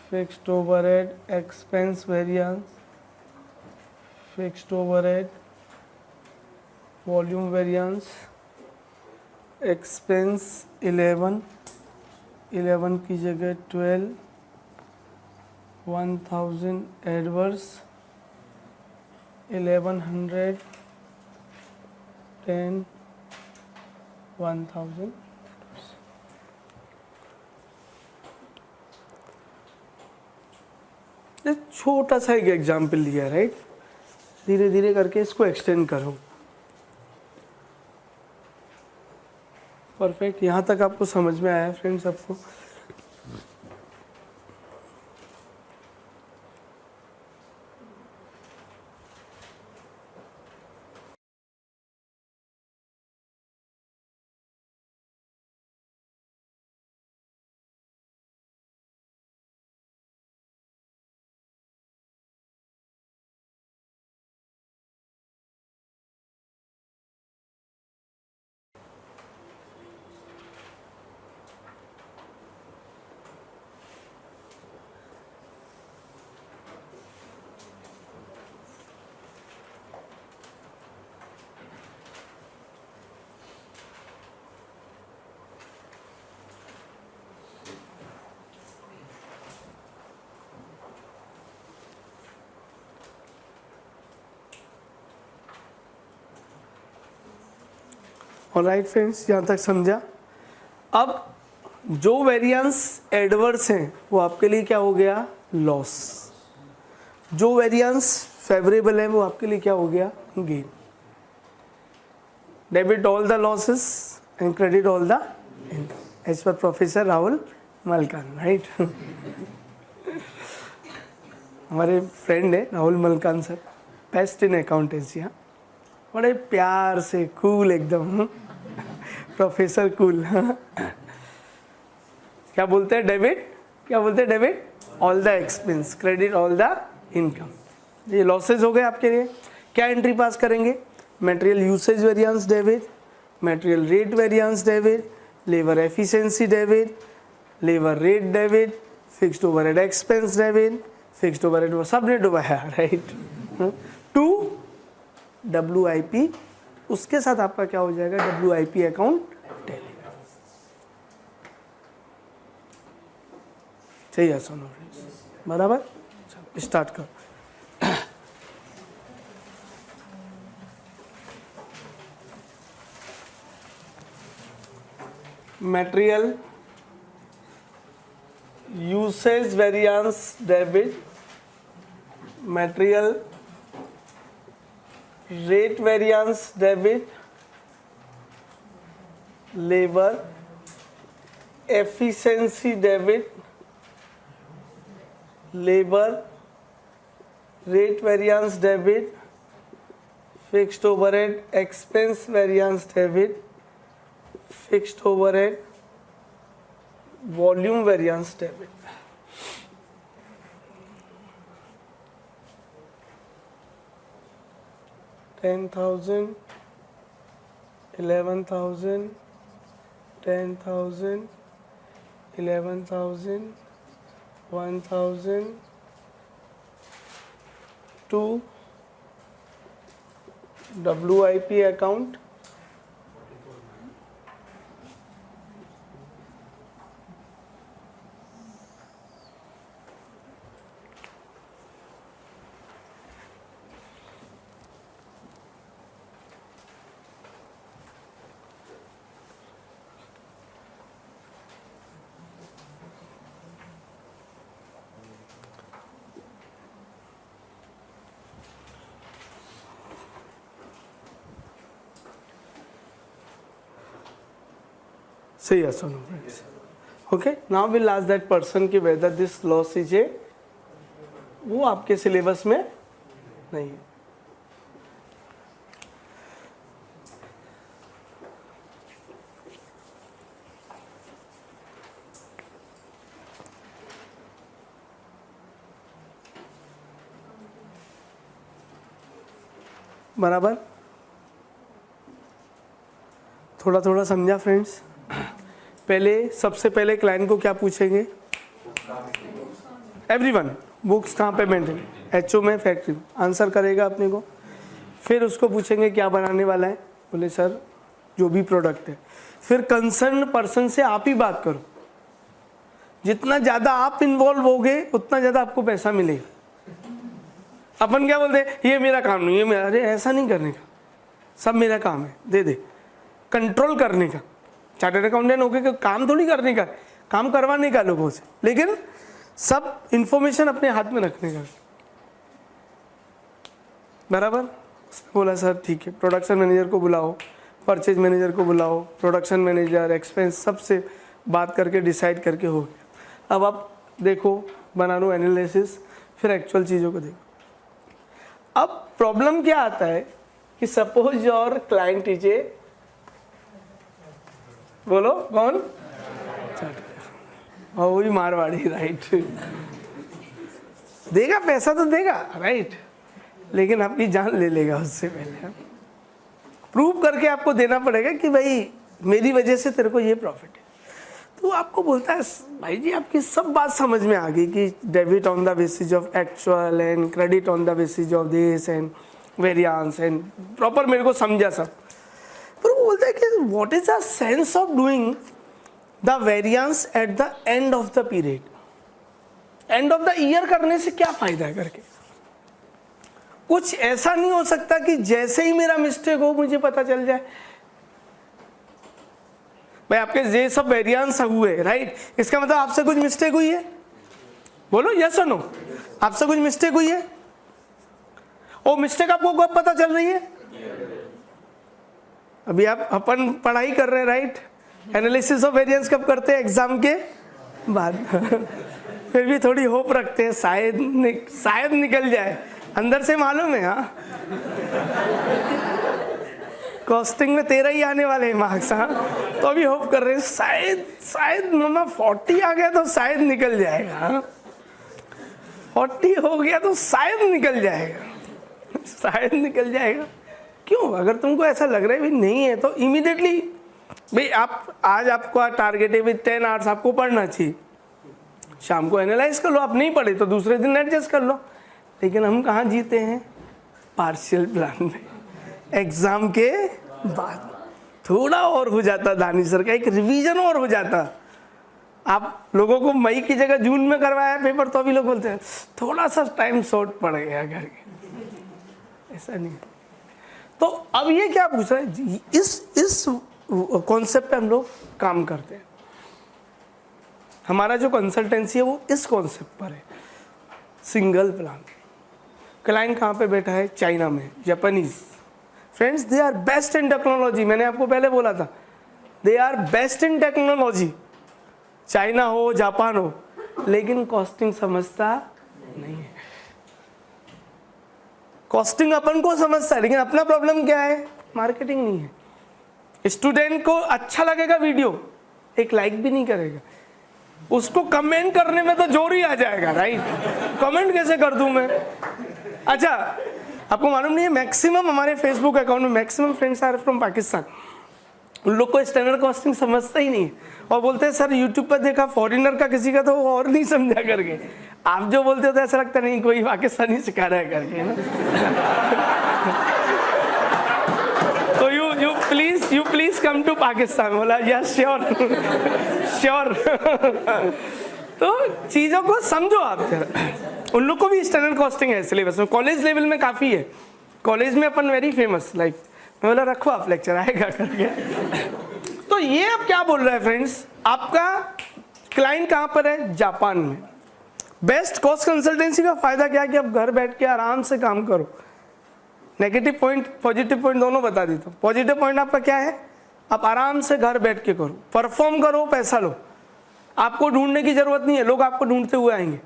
Fixed overhead expense variance, fixed overhead volume variance, expense 11, 11 की जगह 12, 1,000 adverse, 1,100, 10, 1,000। छोटा सा एक example लिया right, धीरे धीरे करके इसको एक्सटेंड करो। परफेक्ट, यहाँ तक आपको समझ में आया फ्रेंड्स आपको? ऑलराइट फ्रेंड्स, यहाँ तक समझा? अब जो वेरिएंस एडवर्स हैं वो आपके लिए क्या हो गया? लॉस। जो वेरिएंस फेवरेबल है वो आपके लिए क्या हो गया? Gain. Debit all the losses and credit all the income, as per professor Rahul Malkan, right? हमारे फ्रेंड है Rahul Malkan sir, best in accountancy. हाँ, बड़े प्यार से कूल एकदम, प्रोफेसर कूल। क्या बोलते हैं? डेबिट, क्या बोलते हैं? Debit all the expense, credit all the income. ये लॉसेज हो गए आपके लिए। क्या एंट्री पास करेंगे? Material usage variance debit, material rate variance debit, labour efficiency debit, labour rate debit, fixed overhead expense debit, fixed overhead सबने डुबाया, राइट? टू WIP, उसके साथ आपका क्या हो जाएगा? WIP account tally. सही है सुनो फ्रेंड्स, बराबर? स्टार्ट करो। Material usage variance debit, material rate variance debit, labour efficiency debit, labour rate variance debit, fixed overhead expense variance debit, fixed overhead volume variance debit. $10,000, $11,000, $10,000, $11,000, $1,000 to WIP account, say yes or no friends. Okay, now we'll ask that person कि whether this loss is a, वो आपके syllabus में नहीं है। बराबर? थोड़ा थोड़ा समझा फ्रेंड्स? पहले सबसे पहले क्लाइंट को क्या पूछेंगे? एवरीवन, बुक्स कहाँ पे मेंटेन? HO में, फैक्ट्री में। आंसर करेगा अपने को। फिर उसको पूछेंगे क्या बनाने वाला है? बोले सर जो भी प्रोडक्ट है। फिर कंसर्न पर्सन से आप ही बात करो। जितना ज़्यादा आप इन्वॉल्व होगे उतना ज़्यादा आपको पैसा मिलेगा। अपन क्या बोलते हैं? ये मेरा काम नहीं, ये मेरा। अरे ऐसा नहीं करने का, सब मेरा काम है, दे दे। कंट्रोल करने का। चार्टर्ड अकाउंटेंट हो गए, काम थोड़ी करने का, काम करवाने का लोगों से, लेकिन सब इंफॉर्मेशन अपने हाथ में रखने का। बराबर? उसने बोला सर ठीक है, प्रोडक्शन मैनेजर को बुलाओ, परचेज मैनेजर को बुलाओ, प्रोडक्शन मैनेजर, एक्सपेंस, सबसे बात करके डिसाइड करके हो गया। अब आप देखो, बना लो एनालिसिस, फिर एक्चुअल चीज़ों को देखो। अब प्रॉब्लम क्या आता है कि suppose your client is a, बोलो कौन, और वही मारवाड़ी, राइट। देगा पैसा तो देगा, राइट, लेकिन आपकी जान ले लेगा उससे पहले। प्रूव करके आपको देना पड़ेगा कि भाई मेरी वजह से तेरे को ये प्रॉफिट है। तो आपको बोलता है भाई जी आपकी सब बात समझ में आ गई कि debit on the basis of actual and credit on the basis of this and variance and proper मेरे को समझा सब। पर वो बोलता है कि what is the sense of doing the variance eight the end of the period, end of the year करने से क्या फायदा है करके। कुछ ऐसा नहीं हो सकता कि जैसे ही मेरा मिस्टेक हो मुझे पता चल जाए भाई आपके ये सब वेरिएंस हुए, राइट, इसका मतलब आपसे कुछ मिस्टेक हुई है, बोलो यस और नो, आपसे कुछ मिस्टेक हुई है। वो मिस्टेक आपको कब पता चल रही है, अभी आप अपन पढ़ाई कर रहे हैं, राइट, एनालिसिस ऑफ वेरिएंस कब करते हैं, एग्जाम के बाद। फिर भी थोड़ी होप रखते हैं शायद निकल जाए, अंदर से मालूम है हाँ कॉस्टिंग में 13 ही आने वाले हैं मार्क्स, हाँ, तो अभी होप कर रहे हैं शायद मामा 40 आ गया तो शायद निकल जाएगा, 40 हो गया तो शायद निकल जाएगा, शायद निकल जाएगा। क्यों, अगर तुमको ऐसा लग रहा है भी नहीं है तो इमीडिएटली भाई आप आज आपका टारगेट है भी 10 आवर्स आपको पढ़ना चाहिए, शाम को एनालाइज कर लो, आप नहीं पढ़े तो दूसरे दिन एडजस्ट कर लो। लेकिन हम कहाँ जीते हैं, पार्शियल प्लान में, एग्जाम के बाद थोड़ा और हो जाता, दानिश सर का एक रिवीजन और हो जाता। आप लोगों को मई की जगह जून में करवाया पेपर तो अभी लोग बोलते हैं थोड़ा सा टाइम शॉर्ट पड़ गया करके, ऐसा नहीं। तो अब ये क्या पूछ रहे हैं, इस कॉन्सेप्ट पे हम लोग काम करते हैं, हमारा जो कंसल्टेंसी है वो इस कॉन्सेप्ट पर है, सिंगल प्लान। क्लाइंट कहाँ पे बैठा है, चाइना में, Japanese. Friends they are best in technology, मैंने आपको पहले बोला था they are best in technology, China हो जापान हो, लेकिन कॉस्टिंग समझता नहीं है। कॉस्टिंग अपन को समझता है, लेकिन अपना प्रॉब्लम क्या है, मार्केटिंग नहीं है। स्टूडेंट को अच्छा लगेगा वीडियो, एक लाइक भी नहीं करेगा, उसको कमेंट करने में तो जोर ही आ जाएगा, राइट, कमेंट कैसे कर दूं मैं। अच्छा आपको मालूम नहीं है मैक्सिमम हमारे फेसबुक अकाउंट में maximum friends are from Pakistan, उन लोग को स्टैंडर्ड कॉस्टिंग समझता ही नहीं है और बोलते हैं सर यूट्यूब पर देखा फॉरेनर का किसी का तो वो और नहीं समझा करके। आप जो बोलते हो तो ऐसा लगता नहीं कोई पाकिस्तानी सिखा रहा है करके ना। तो you please come to Pakistan, बोला यस श्योर श्योर। तो चीज़ों को समझो आप जरा, उन लोग को भी स्टैंडर्ड कॉस्टिंग है सिलेबस में, कॉलेज लेवल में काफ़ी है, कॉलेज में अपन वेरी फेमस, लाइक मैं बोला रखो आप लेक्चर आएगा करके। तो ये अब क्या बोल रहा है फ्रेंड्स, आपका क्लाइंट कहाँ पर है, जापान में। बेस्ट कॉस्ट कंसल्टेंसी का फायदा क्या है कि आप घर बैठ के आराम से काम करो। नेगेटिव पॉइंट पॉजिटिव पॉइंट दोनों बता देता हूँ। पॉजिटिव पॉइंट आपका क्या है, आप आराम से घर बैठ के करो, परफॉर्म करो, पैसा लो, आपको ढूंढने की जरूरत नहीं है, लोग आपको ढूंढते हुए आएंगे।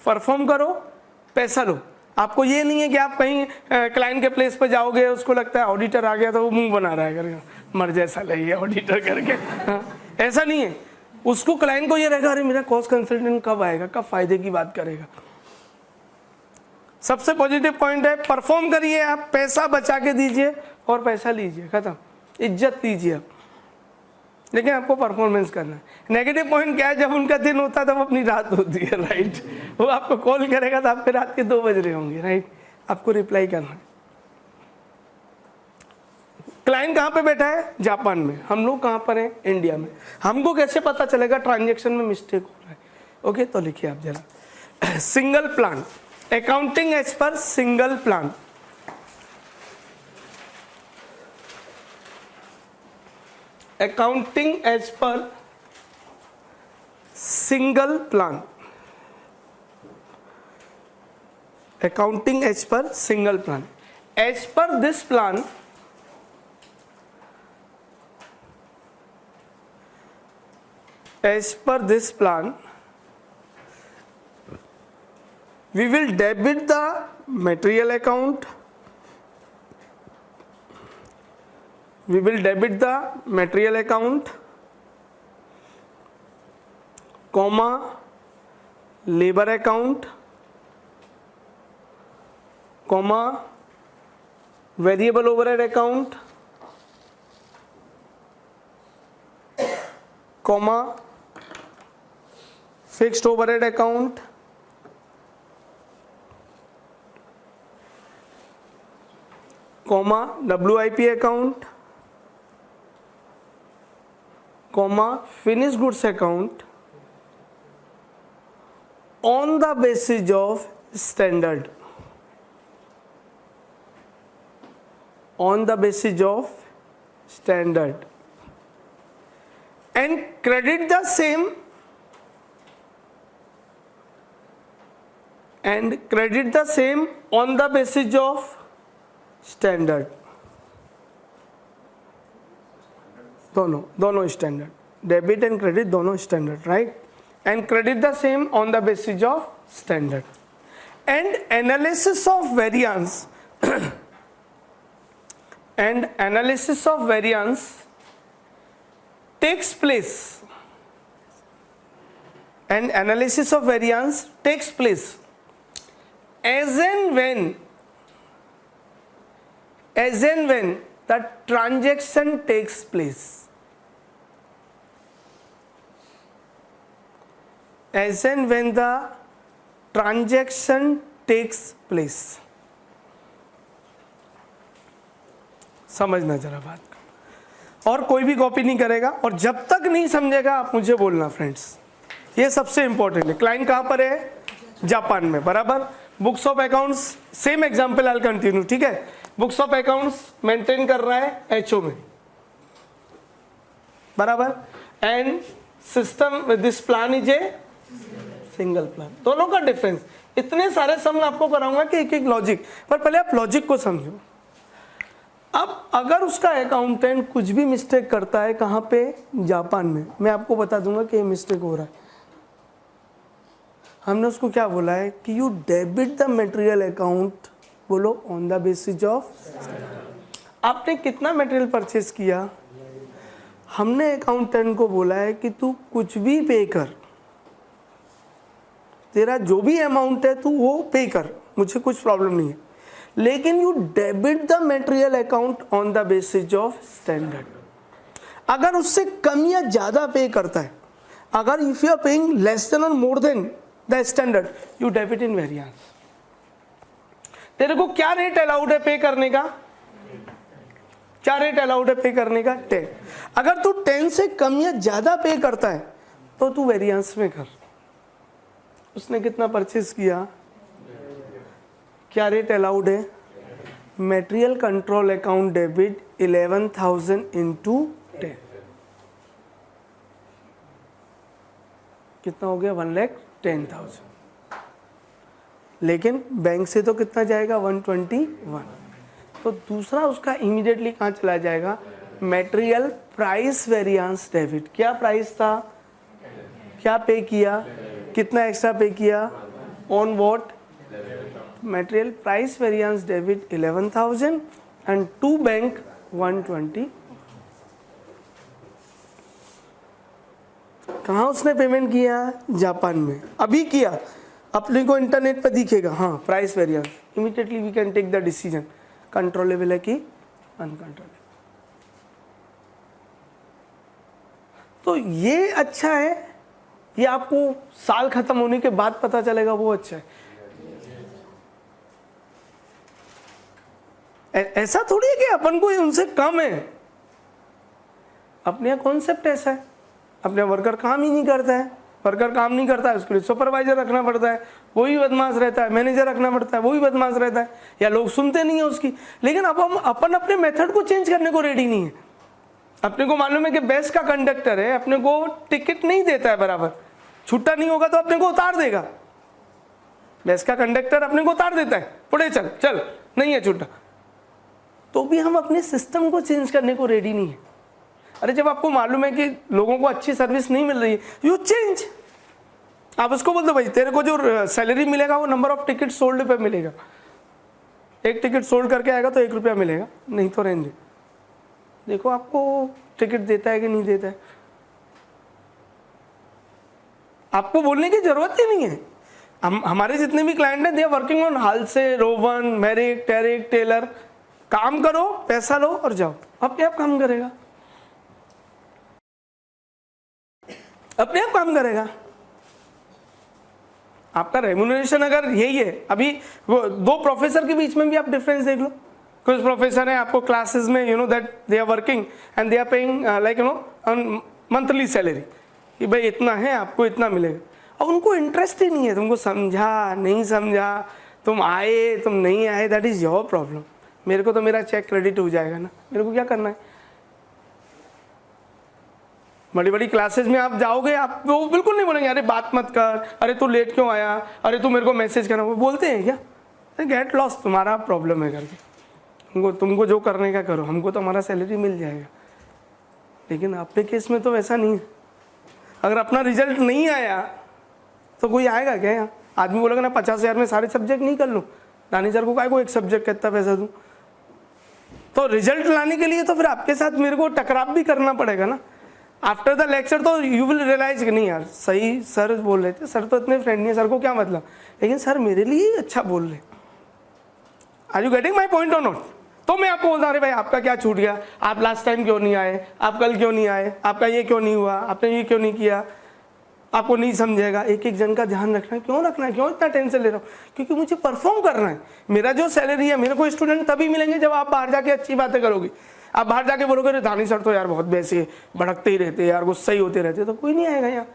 परफॉर्म करो, पैसा लो। आपको ये नहीं है कि आप कहीं क्लाइंट के प्लेस पर जाओगे, उसको लगता है ऑडिटर आ गया तो वो मुंह बना रहा है करके, मर जैसा लगे ऑडिटर करके, हाँ, ऐसा नहीं है। उसको क्लाइंट को ये रहेगा अरे मेरा कॉस्ट कंसल्टेंट कब आएगा, कब फायदे की बात करेगा। सबसे पॉजिटिव पॉइंट है परफॉर्म करिए, आप पैसा बचा के दीजिए और पैसा लीजिए, खत्म, इज्जत दीजिए आप, लेकिन आपको परफॉर्मेंस करना है। नेगेटिव पॉइंट क्या है, जब उनका दिन होता है तब अपनी रात होती है, राइट, वो आपको कॉल करेगा तो आपके रात के 2 बज रहे होंगे, राइट, आपको रिप्लाई करना है। क्लाइंट कहाँ पे बैठा है, जापान में, हम लोग कहाँ पर हैं, इंडिया में। हमको कैसे पता चलेगा ट्रांजेक्शन में मिस्टेक हो रहा है, ओके, तो लिखिए आप जरा, single plan, accounting as per single plan. Accounting as per single plan, accounting as per single plan. As per this plan as per this plan, we will debit the material account, we will debit the material account, comma, labor account, comma, variable overhead account, comma, fixed overhead account, comma, WIP account, comma, finished goods account on the basis of standard. On the basis of standard, and credit the same, and credit the same on the basis of standard. दोनों standard, debit and credit दोनों standard, right? And credit the same on the basis of standard. And analysis of variance and analysis of variance takes place, and analysis of variance takes place as and when the transaction takes place, as and when the transaction takes place. समझना जरा बात, और कोई भी copy नहीं करेगा, और जब तक नहीं समझेगा आप मुझे बोलना फ्रेंड्स, ये सबसे इंपॉर्टेंट है। क्लाइंट कहाँ पर है? जापान में, बराबर। Books of accounts, same example I continue, ठीक है। बुक्स ऑफ अकाउंट्स मेंटेन कर रहा है एचओ में, बराबर। And system with this plan is a single plan. दोनों का डिफरेंस, इतने सारे सम आपको कराऊंगा कि एक एक लॉजिक, पर पहले आप लॉजिक को समझो। अब अगर उसका अकाउंटेंट कुछ भी मिस्टेक करता है, कहाँ पे? जापान में, मैं आपको बता दूंगा कि ये मिस्टेक हो रहा है। हमने उसको क्या बोला है कि you debit the material account, बोलो ऑन द बेसिस ऑफ, आपने कितना मटेरियल परचेज किया, हमने अकाउंटेंट को बोला है कि तू कुछ भी पे कर, तेरा जो भी अमाउंट है तू वो पे कर, मुझे कुछ प्रॉब्लम नहीं है, लेकिन you debit the material account on the basis of standard. अगर उससे कम या ज्यादा पे करता है, अगर if you are paying less than और more than the standard, you debit in variance. तेरे को क्या रेट अलाउड है पे करने का? क्या रेट अलाउड है पे करने का? 10। अगर तू 10 से कम या ज्यादा पे करता है तो तू वेरिएंस में कर। उसने कितना परचेज किया, क्या रेट अलाउड है? Material control account debit 11,000 into 10, कितना हो गया? 1,10,000। लेकिन बैंक से तो कितना जाएगा? 121। तो दूसरा उसका इमीडिएटली कहाँ चला जाएगा? Material price variance debit. क्या प्राइस था, क्या पे किया, कितना एक्स्ट्रा पे किया, on what? Material price variance debit 11,000 and to bank 120। कहाँ उसने पेमेंट किया? जापान में। अभी किया, अपने को इंटरनेट पर दिखेगा, हाँ price variance, immediately we can take the decision, controllable है कि अनकंट्रोलेबल। तो ये अच्छा है, ये आपको साल खत्म होने के बाद पता चलेगा, वो अच्छा है। ऐसा थोड़ी है कि अपन को उनसे कम है, अपने कॉन्सेप्ट ऐसा है। अपने वर्कर काम ही नहीं करता है, वर्कर काम नहीं करता है, उसके लिए सुपरवाइजर रखना पड़ता है, वही बदमाश रहता है, मैनेजर रखना पड़ता है, वही बदमाश रहता है, या लोग सुनते नहीं है उसकी। लेकिन अब हम अपन अपने मेथड को चेंज करने को रेडी नहीं है। अपने को मालूम है कि बस का कंडक्टर है, अपने को टिकट नहीं देता है बराबर, छुट्टा नहीं होगा तो अपने को उतार देगा। बस का कंडक्टर अपने को उतार देता है, पुढे चल चल, नहीं है छुट्टा, तो भी हम अपने सिस्टम को चेंज करने को रेडी नहीं है। अरे जब आपको मालूम है कि लोगों को अच्छी सर्विस नहीं मिल रही है, यू चेंज। आप उसको बोल दो भाई तेरे को जो सैलरी मिलेगा वो नंबर ऑफ टिकट सोल्ड पे मिलेगा, एक टिकट सोल्ड करके आएगा तो 1 रुपया मिलेगा, नहीं तो रहने दे। देखो आपको टिकट देता है कि नहीं देता है, आपको बोलने की जरूरत ही नहीं है। हमारे जितने भी क्लाइंट हैं दे आर वर्किंग ऑन हालसे, रोवन, मैरिक, टेरिक, टेलर। काम करो, पैसा लो और जाओ, अपने आप काम करेगा, अपने आप काम करेगा। आपका रेम्यूनरेशन अगर यही है, अभी वो 2 प्रोफेसर के बीच में भी आप डिफरेंस देख लो। कुछ प्रोफेसर हैं आपको क्लासेस में you know that they are working and they are paying like you know monthly salary कि भाई इतना है आपको इतना मिलेगा, और उनको इंटरेस्ट ही नहीं है। तुमको समझा नहीं समझा, तुम आए तुम नहीं आए, दैट इज योर प्रॉब्लम। मेरे को तो मेरा चेक क्रेडिट हो जाएगा ना, मेरे को क्या करना है। बड़ी बड़ी क्लासेस में आप जाओगे, आप वो बिल्कुल नहीं बोलेंगे अरे बात मत कर, अरे तू लेट क्यों आया, अरे तू मेरे को मैसेज करना, वो बोलते हैं क्या गेट लॉस्ट, तुम्हारा प्रॉब्लम है करके, तुमको जो करने का करो, हमको तो हमारा सैलरी मिल जाएगा। लेकिन अपने केस में तो वैसा नहीं है। अगर अपना रिजल्ट नहीं आया तो कोई आएगा क्या यहाँ? आदमी बोलेगा ना 50,000 में सारे सब्जेक्ट नहीं कर लूँ, रानी सर को काय को एक सब्जेक्ट का इतना पैसा दूँ। तो रिजल्ट लाने के लिए तो फिर आपके साथ मेरे को टकराव भी करना पड़ेगा ना। आफ्टर द लेक्चर तो यू विल रियलाइज कि नहीं यार सही सर बोल रहे थे, सर तो इतने फ्रेंडली है, सर को क्या मतलब, लेकिन सर मेरे लिए अच्छा बोल रहे। Are you getting my point और नॉट? तो मैं आपको बोलता अरे भाई आपका क्या छूट गया, आप लास्ट टाइम क्यों नहीं आए, आप कल क्यों नहीं आए, आपका ये क्यों नहीं हुआ, आपने ये क्यों नहीं किया, आपको नहीं समझेगा। एक एक जन का ध्यान रखना है। क्यों रखना है, क्यों इतना टेंशन ले रहा हूँ? क्योंकि मुझे परफॉर्म करना है। मेरा जो सैलरी है मेरे को स्टूडेंट तभी मिलेंगे जब आप बाहर जाके अच्छी बातें करोगे। आप बाहर जाके बोलोगे अरे दानी सर तो यार बहुत वैसे भड़कते ही रहते यार, गुस्सा ही होते रहते, तो कोई नहीं आएगा यहाँ।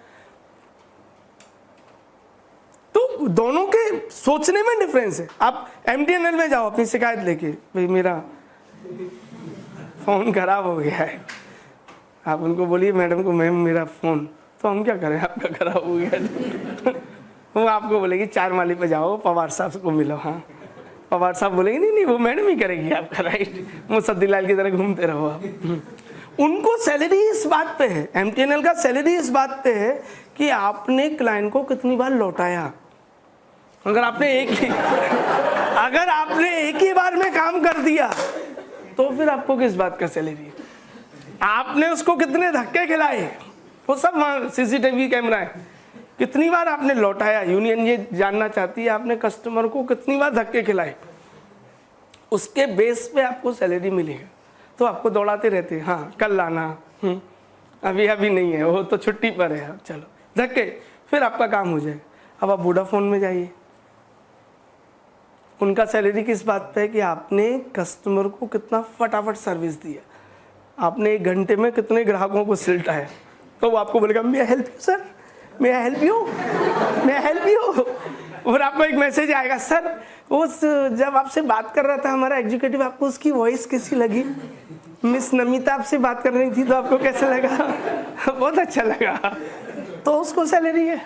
तो दोनों के सोचने में डिफरेंस है। आप MTNL में जाओ अपनी शिकायत लेके, भाई मेरा फोन खराब हो गया है, आप उनको बोलिए मैडम को मैम मेरा फोन, तो हम क्या करें आपका खराब हो गया वो आपको बोलेगी 4 माली पे जाओ पवार साहब को मिलो। हाँ पवार साहब बोलेंगे नहीं नहीं वो मैडम ही करेगी आपका, राइट, मुसद्दीलाल की तरह घूमते रहो आप। उनको सैलरी इस बात पे है, MTNL का सैलरी इस बात पे है कि आपने क्लाइंट को कितनी बार लौटाया। अगर आपने एक ही बार में काम कर दिया तो फिर आपको किस बात का सैलरी है। आपने उसको कितने धक्के खिलाए, वो सब वहाँ CCTV कैमरा है, कितनी बार आपने लौटाया। यूनियन ये जानना चाहती है आपने कस्टमर को कितनी बार धक्के खिलाए, उसके बेस पे आपको सैलरी मिलेगा। तो आपको दौड़ाते रहते हैं, हाँ कल लाना, अभी नहीं है, वो तो छुट्टी पर है, चलो धक्के, फिर आपका काम हो जाएगा। अब आप वोडाफोन में जाइए, उनका सैलरी किस बात पे है कि आपने कस्टमर को कितना फटाफट सर्विस दिया, आपने 1 घंटे में कितने ग्राहकों को सिलटाया। तो वो आपको बोलेगा may I help you sir, may I help you, may I help you. और आपको एक मैसेज आएगा सर उस जब आपसे बात कर रहा था हमारा एग्जीक्यूटिव, आपको उसकी वॉइस कैसी लगी, मिस नमिता आपसे बात कर रही थी तो आपको कैसा लगा बहुत अच्छा लगा। तो उसको सैलरी है।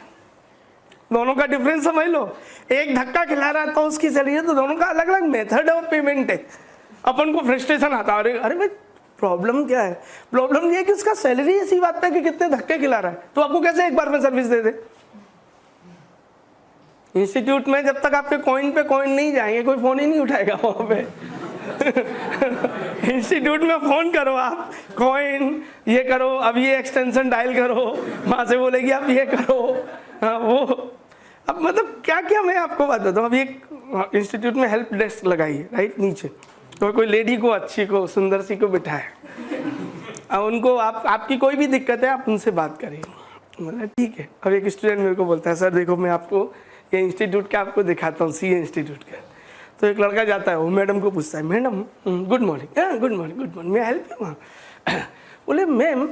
दोनों का डिफरेंस समझ लो। एक धक्का खिला रहा है तो उसकी सैलरी है, तो दोनों का अलग अलग मेथड ऑफ पेमेंट है। अपन को फ्रस्ट्रेशन आता है, अरे भाई प्रॉब्लम क्या है, प्रॉब्लम ये है कि उसका सैलरी इसी बात पे कि कितने धक्के खिला रहा है, तो आपको कैसे एक बार में सर्विस दे दे। इंस्टीट्यूट में जब तक आपके कॉइन पे कॉइन नहीं जाएंगे कोई फोन ही नहीं उठाएगा वहां पे इंस्टीट्यूट में फोन करो आप, कॉइन ये करो, अब ये एक्सटेंशन डायल करो, वहां से बोलेगी आप ये करो, हाँ वो। अब मतलब क्या क्या मैं आपको बात बताऊँ। अभी एक इंस्टीट्यूट में हेल्प डेस्क लगाई है, राइट, नीचे तो कोई लेडी को अच्छी को सुंदर सी को बिठाए, अब उनको आपकी कोई भी दिक्कत है आप उनसे बात करें। मतलब ठीक है। अब एक स्टूडेंट मेरे को बोलता है सर देखो मैं आपको ये इंस्टीट्यूट का आपको दिखाता हूँ, CA इंस्टीट्यूट का। तो एक लड़का जाता है, वो मैडम को पूछता है मैडम गुड मॉर्निंग, हाँ गुड मॉर्निंग गुड मॉर्निंग, मैं हेल्प यू। बोले ma'am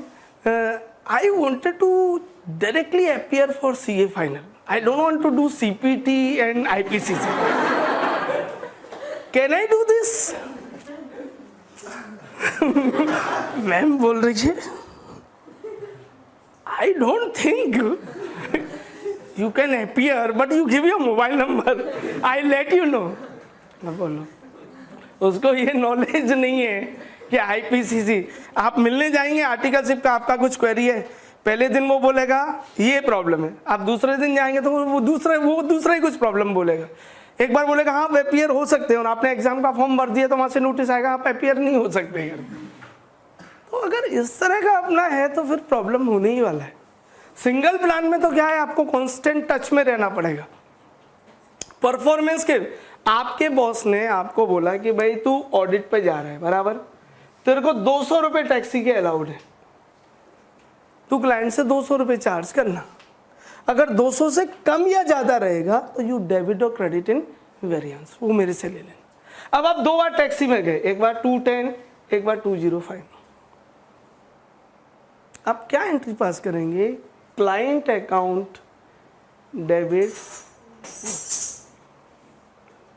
I wanted to directly appear for CA final, I don't want to do CPT and IPCC, can I do this. Ma'am बोल रही है I don't think you can appear but you give your mobile number, I'll let you know। बोलो उसको ये knowledge नहीं है कि IPCC, आप मिलने जाएंगे आर्टिकलशिप का, आपका कुछ क्वेरी है, पहले दिन वो बोलेगा ये प्रॉब्लम है, आप दूसरे दिन जाएंगे तो वो दूसरा ही कुछ प्रॉब्लम बोलेगा। एक बार बोलेगा हाँ आप अपियर हो सकते हैं और आपने एग्जाम का फॉर्म भर दिया तो वहां से नोटिस आएगा आप अपियर नहीं हो सकते। तो अगर इस तरह का अपना है तो फिर प्रॉब्लम होने ही वाला है। सिंगल प्लान में तो क्या है, आपको कांस्टेंट टच में रहना पड़ेगा। परफॉर्मेंस के आपके बॉस ने आपको बोला कि भाई तू ऑडिट पे जा रहा है, बराबर, तेरे को 200 रुपये टैक्सी के अलाउड है, तू क्लाइंट से 200 रुपये चार्ज करना। अगर 200 से कम या ज्यादा रहेगा तो यू डेबिट और क्रेडिट इन वेरिएंस, वो मेरे से ले लेना। अब आप 2 बार टैक्सी में गए, एक बार 210, एक बार 205, आप क्या एंट्री पास करेंगे? क्लाइंट अकाउंट डेबिट,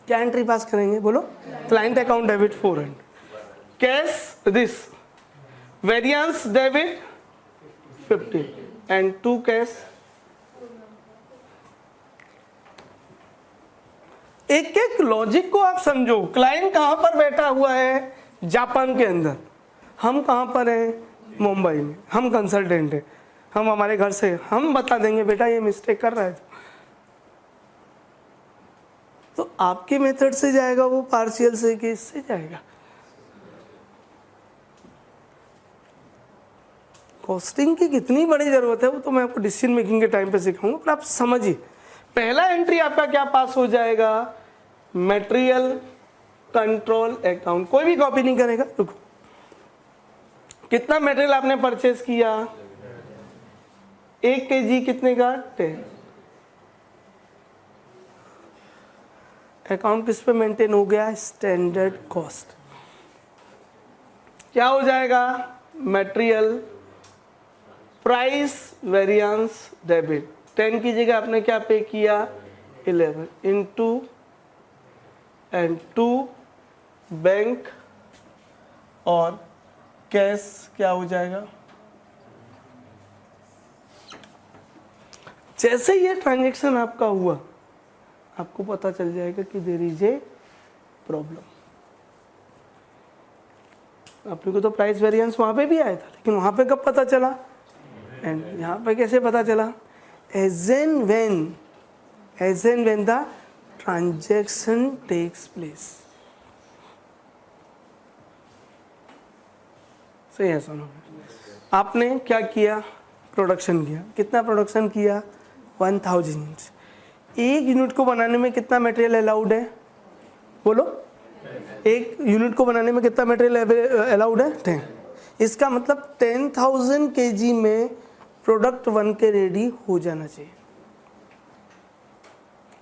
क्या एंट्री पास करेंगे बोलो? Client account debit 400, cash this, variance debit 50 and 2 cash. एक एक लॉजिक को आप समझो। क्लाइंट कहां पर बैठा हुआ है? जापान के अंदर। हम कहां पर हैं? मुंबई में। हम कंसल्टेंट हैं, हम हमारे घर से हम बता देंगे बेटा ये मिस्टेक कर रहा है, तो आपके मेथड से जाएगा वो पार्शियल से कि इससे जाएगा? कॉस्टिंग की कितनी बड़ी जरूरत है वो तो मैं आपको डिसीजन मेकिंग के टाइम पे सिखाऊंगा, पर आप समझिए। पहला एंट्री आपका क्या पास हो जाएगा? Material control account. कोई भी कॉपी नहीं करेगा, रुको। कितना मटेरियल आपने परचेस किया? 1 kg कितने का? 10। अकाउंट किस पे मेंटेन हो गया? Standard cost. क्या हो जाएगा? Material price variance debit. 10 की जगह आपने क्या पे किया? 11 इंटू एंड 2 बैंक और कैश क्या हो जाएगा? जैसे ये ट्रांजैक्शन आपका हुआ आपको पता चल जाएगा कि देयर इज ए प्रॉब्लम। अपने को तो प्राइस वेरिएंस वहां पे भी आया था, लेकिन वहां पे कब पता चला? एंड यहाँ पे कैसे पता चला? As and when the transaction takes place. सही है सुनो। आपने क्या किया? प्रोडक्शन किया। कितना प्रोडक्शन किया? 1000 यूनिट्स। एक यूनिट को बनाने में कितना मटेरियल अलाउड है? बोलो। एक यूनिट को बनाने में कितना मटेरियल अलाउड है? 10। इसका मतलब 10,000 kg में प्रोडक्ट 1 के रेडी हो जाना चाहिए।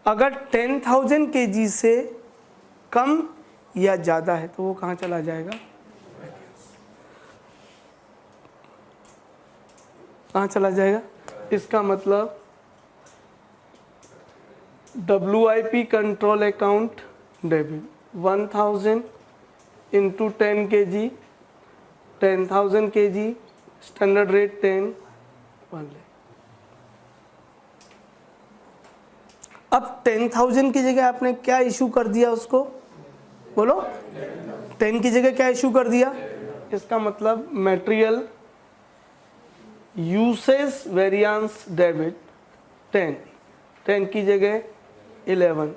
अगर 10,000 kg से कम या ज़्यादा है तो वो कहाँ चला जाएगा? कहाँ चला जाएगा? इसका मतलब WIP control account debit 1000 into 10 kg, 10,000 kg, standard rate 10, 1 lakh. अब 10,000 की जगह आपने क्या इशू कर दिया उसको? बोलो। 10 की जगह क्या इशू कर दिया? इसका मतलब मटेरियल यूसेज वेरिएंस डेबिट 10 की जगह 11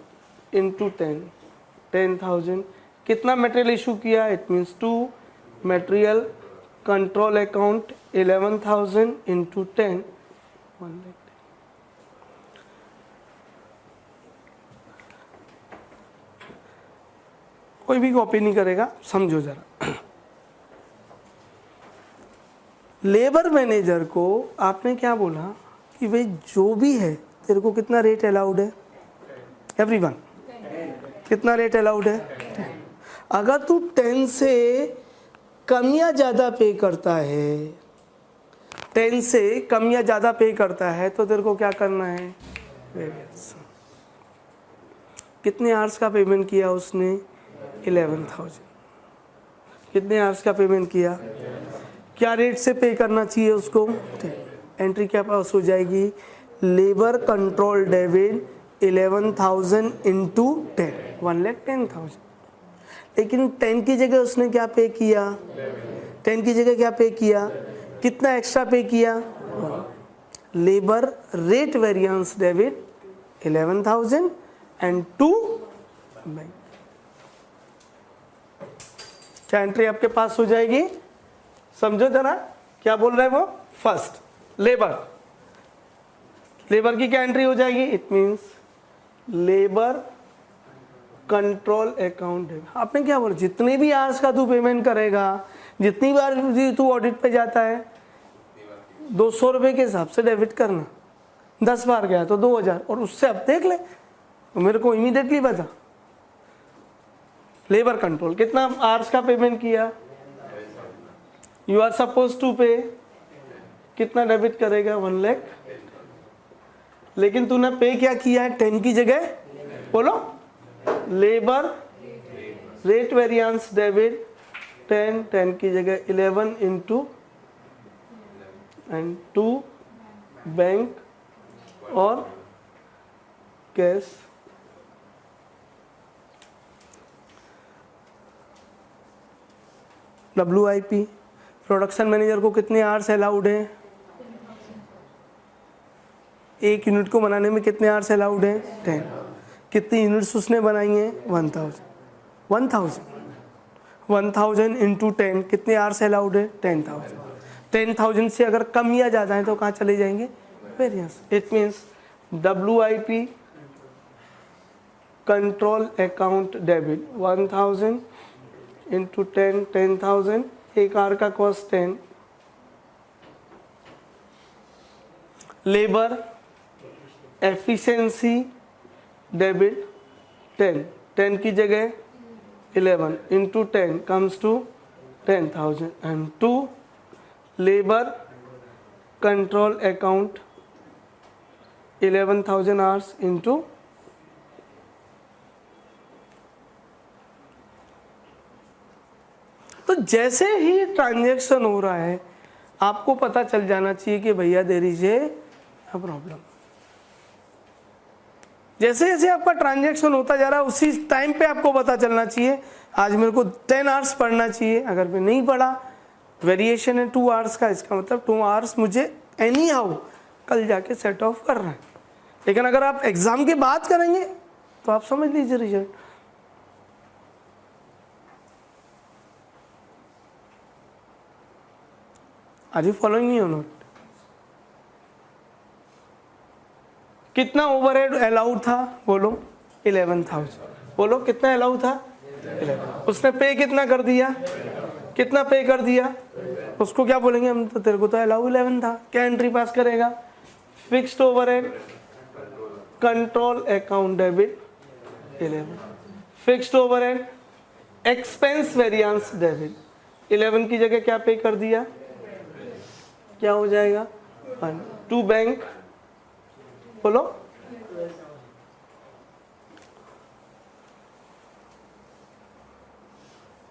इंटू 10,000। कितना मटेरियल इशू किया? It means 2 material control account 11,000 into 10, 1 lakh. कोई भी कॉपी नहीं करेगा, समझो जरा। लेबर मैनेजर को आपने क्या बोला कि भाई जो भी है तेरे को कितना रेट अलाउड है? एवरीवन कितना रेट अलाउड है? 10। अगर तू 10 से कम या ज़्यादा पे करता है, 10 से कम या ज़्यादा पे करता है तो तेरे को क्या करना है? वेरिएंस। कितने आवर्स का पेमेंट किया उसने? 11,000। कितने आवर्स का पेमेंट किया? क्या रेट से पे करना चाहिए उसको? 10। एंट्री क्या पास हो जाएगी? Labour control debit 11,000 into 10, 1,10,000। लेकिन 10 की जगह उसने क्या पे किया, 10 की जगह क्या पे किया, कितना एक्स्ट्रा पे किया, labour rate variance debit 11,000 and 2 bank. क्या एंट्री आपके पास हो जाएगी? समझो जरा क्या बोल रहे हैं वो। फर्स्ट लेबर, लेबर की क्या एंट्री हो जाएगी? It means labour control account. आपने क्या बोला, जितने भी आवर्स का तू पेमेंट करेगा, जितनी बार तू ऑडिट पे जाता है, 200 रुपये के हिसाब से डेबिट करना। 10 बार गया तो 2,000, और उससे अब देख ले, मेरे को इमीडिएटली बता। लेबर कंट्रोल कितना आवर्स का पेमेंट किया, यू आर सपोज टू पे, कितना डेबिट करेगा? 1 लाख। लेकिन तूने पे क्या किया है? 10 की जगह बोलो, लेबर रेट वेरिएंस डेबिट 10 की जगह 11 इंटू एंड 2 बैंक और कैश। WIP प्रोडक्शन मैनेजर को कितने आवर्स अलाउड है? एक यूनिट को बनाने में कितने आवर्स अलाउड है? 10। कितनी यूनिट्स उसने बनाई हैं? 1,000 इंटू 10 कितने आवर्स अलाउड है? 10,000। 10,000 से अगर कम या ज़्यादा है तो कहाँ चले जाएंगे? Variance. It means WIP control account debit 1,000 into 10 10,000, एक आवर का कॉस्ट 10। लेबर एफिशिएंसी डेबिट 10 की जगह 11 into 10 comes to 10,000 and 2 labour control account 11,000 hours into तो जैसे ही ट्रांजैक्शन हो रहा है आपको पता चल जाना चाहिए कि भैया देयर इज ए प्रॉब्लम। जैसे जैसे आपका ट्रांजैक्शन होता जा रहा है उसी टाइम पे आपको पता चलना चाहिए आज मेरे को 10 आवर्स पढ़ना चाहिए। अगर मैं नहीं पढ़ा, वेरिएशन है 2 आवर्स का, इसका मतलब 2 आवर्स मुझे एनी हाउ कल जाके सेट ऑफ करना है। लेकिन अगर आप एग्जाम की बात करेंगे तो आप समझ लीजिए result. Are you following me और नॉट? कितना ओवरहेड अलाउड था? बोलो 11,000। बोलो कितना अलाउड था? 11। उसने पे कितना कर दिया? कितना पे कर दिया? उसको क्या बोलेंगे हम? तो तेरे को तो अलाउ 11 था। क्या एंट्री पास करेगा? Fixed overhead control account debit 11। Fixed overhead expense variance debit 11 की जगह क्या पे कर दिया? क्या हो जाएगा? 1 2 बैंक। बोलो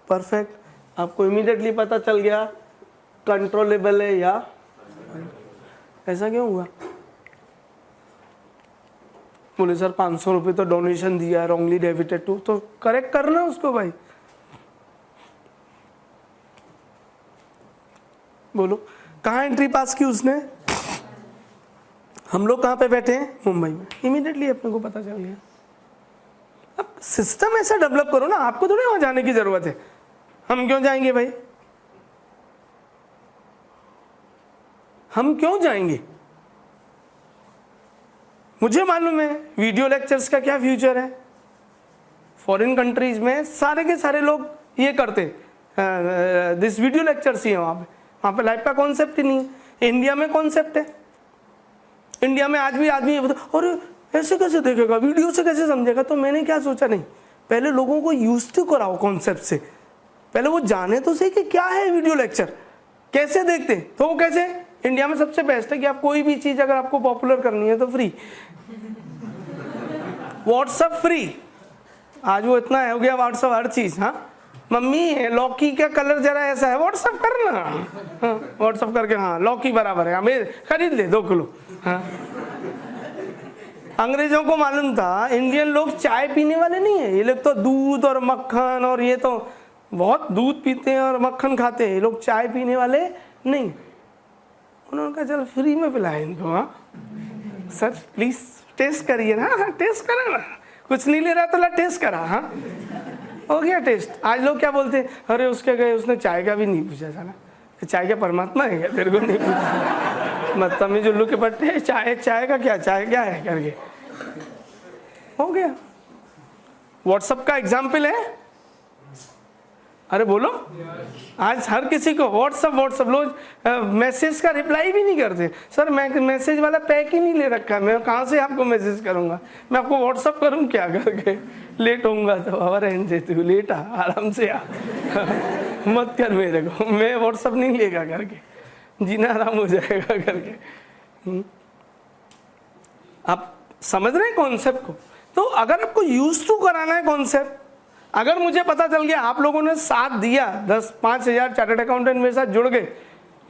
परफेक्ट। आपको इमीडिएटली पता चल गया कंट्रोलेबल है या ऐसा क्यों हुआ? बोले सर 500 रुपये तो डोनेशन दिया, रॉन्गली डेबिटेड टू, तो करेक्ट करना उसको भाई। बोलो कहाँ एंट्री पास की उसने? हम लोग कहाँ पे बैठे हैं? मुंबई में। इमीडिएटली अपने को पता चल गया। अब सिस्टम ऐसा डेवलप करो ना, आपको थोड़ी वहां जाने की जरूरत है। हम क्यों जाएंगे भाई? हम क्यों जाएंगे? मुझे मालूम है वीडियो लेक्चर्स का क्या फ्यूचर है। फॉरेन कंट्रीज में सारे के सारे लोग ये करते, दिस वीडियो लेक्चर्स ही है। वहाँ पे लाइफ का कॉन्सेप्ट ही नहीं है। इंडिया में कॉन्सेप्ट है। इंडिया में आज भी आदमी ये बता, और ऐसे कैसे देखेगा, वीडियो से कैसे समझेगा? तो मैंने क्या सोचा, नहीं पहले लोगों को यूज तो कराओ कॉन्सेप्ट से, पहले वो जाने तो सही कि क्या है वीडियो लेक्चर, कैसे देखते। तो वो कैसे, इंडिया में सबसे बेस्ट है कि आप कोई भी चीज अगर आपको पॉपुलर करनी है तो फ्री। व्हाट्सएप फ्री, आज वो इतना हो गया व्हाट्सएप हर चीज। हाँ मम्मी लौकी का कलर जरा ऐसा है, व्हाट्सएप करना। हाँ व्हाट्सएप करके हाँ लौकी बराबर है, हमें खरीद ले 2 किलो। हाँ अंग्रेजों को मालूम था इंडियन लोग चाय पीने वाले नहीं है, ये लोग तो दूध और मक्खन, और ये तो बहुत दूध पीते हैं और मक्खन खाते हैं, ये लोग चाय पीने वाले नहीं। उन्होंने कहा चल फ्री में पिलाए इनको। हाँ सर प्लीज टेस्ट करिए ना। हाँ टेस्ट करा ना, कुछ नहीं ले रहा तो ला टेस्ट करा। हाँ हो गया टेस्ट। आज लोग क्या बोलते हैं, अरे उसके गए उसने चाय का भी नहीं पूछा था ना, चाय का परमात्मा है क्या तेरे को नहीं पूछा, मतलब में जुल्लू के पट्टे चाय, चाय का क्या, चाय क्या है करके हो गया। व्हाट्सएप का एग्जाम्पल है, अरे बोलो आज हर किसी को व्हाट्सएप लोग मैसेज का रिप्लाई भी नहीं करते। सर मैं मैसेज वाला पैक ही नहीं ले रखा, मैं कहाँ से आपको मैसेज करूँगा, मैं आपको व्हाट्सएप करूँ क्या करके, लेट होऊंगा तो और रहने देती हूँ, लेट आ आराम से आ मत कर मेरे को, मैं व्हाट्सएप नहीं लेगा करके, जीना आराम हो जाएगा करके। आप समझ रहे हैं कॉन्सेप्ट को? तो अगर आपको यूज टू कराना है कॉन्सेप्ट, अगर मुझे पता चल गया आप लोगों ने साथ दिया, 10-5,000 चार्टर्ड अकाउंटेंट मेरे साथ जुड़ गए,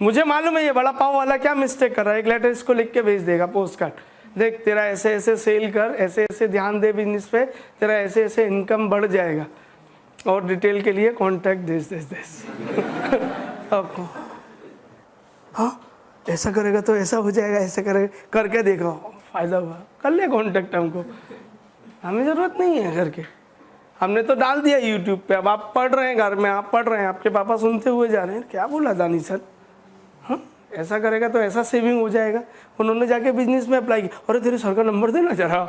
मुझे मालूम है ये बड़ा पाव वाला क्या मिस्टेक कर रहा है, एक लेटर इसको लिख के भेज देगा पोस्ट कार्ड, देख तेरा ऐसे ऐसे सेल कर, ऐसे ऐसे ध्यान दे बिजनेस पे, तेरा ऐसे ऐसे इनकम बढ़ जाएगा, और डिटेल के लिए कॉन्टैक्ट दिस आपको। हाँ ऐसा करेगा तो ऐसा हो जाएगा, ऐसे करेगा, करके देखो फायदा हुआ, कर ले कॉन्टैक्ट, हमको हमें ज़रूरत नहीं है करके, हमने तो डाल दिया यूट्यूब पे, अब आप पढ़ रहे हैं घर में, आप पढ़ रहे हैं, आपके पापा सुनते हुए जा रहे हैं, क्या बोला दानी सर, हाँ ऐसा करेगा तो ऐसा सेविंग हो जाएगा। उन्होंने जाके बिजनेस में अप्लाई किया, अरे तेरे सर का नंबर देना जरा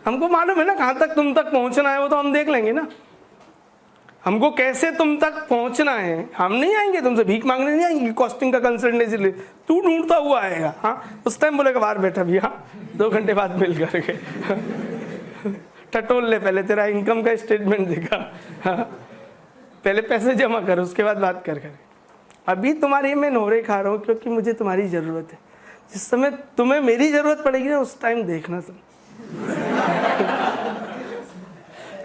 हमको मालूम है ना कहाँ तक तुम तक पहुँचना है, वो तो हम देख लेंगे ना, हमको कैसे तुम तक पहुँचना है, हम नहीं आएंगे तुमसे भीख मांगने, नहीं आएंगे कॉस्टिंग का कंसल्टेंसी ले, तू ढूंढता हुआ आएगा। हाँ उस टाइम बोलेगा बाहर बैठा भैया 2 घंटे बाद मिल करके टटोल ले, पहले तेरा इनकम का स्टेटमेंट दिखा, हाँ पहले पैसे जमा कर उसके बाद बात कर। अभी तुम्हारी मैं नोरे खा रहा हूँ क्योंकि मुझे तुम्हारी ज़रूरत है, जिस समय तुम्हें मेरी ज़रूरत पड़ेगी ना उस टाइम देखना तुम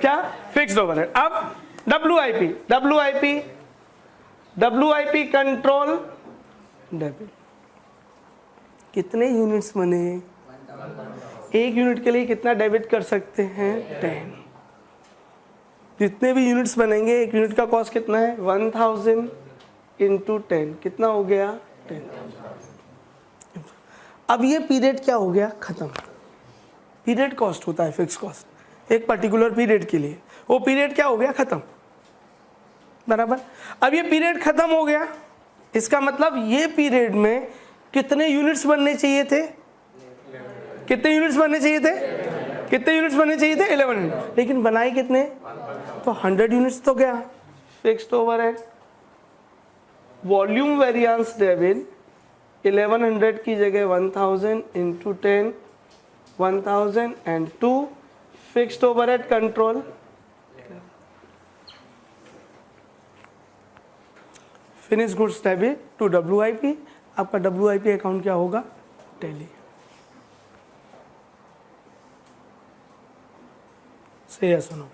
क्या फिक्स्ड ओवरहेड। अब WIP कंट्रोल डेबिट, कितने यूनिट्स बने, 1 यूनिट के लिए कितना डेबिट कर सकते हैं, 10। जितने भी यूनिट्स बनेंगे 1 यूनिट का कॉस्ट कितना है, 1000 इंटू 10 कितना हो गया, 10,000। अब ये पीरियड क्या हो गया, खत्म। पीरियड कॉस्ट होता है फिक्स कॉस्ट एक पर्टिकुलर पीरियड के लिए, वो पीरियड क्या हो गया, खत्म, बराबर। अब ये पीरियड खत्म हो गया, इसका मतलब ये पीरियड में कितने यूनिट्स बनने चाहिए थे, कितने यूनिट्स बनने चाहिए थे, कितने यूनिट्स बनने चाहिए थे, 1100, लेकिन बनाए कितने, तो 100 यूनिट्स तो गया। Fixed overhead volume variance debit 1100 की जगह 1000 into 10 1002 fixed overhead control. Finish goods debit to WIP, आपका WIP अकाउंट क्या होगा, टैली। सही है, सुनो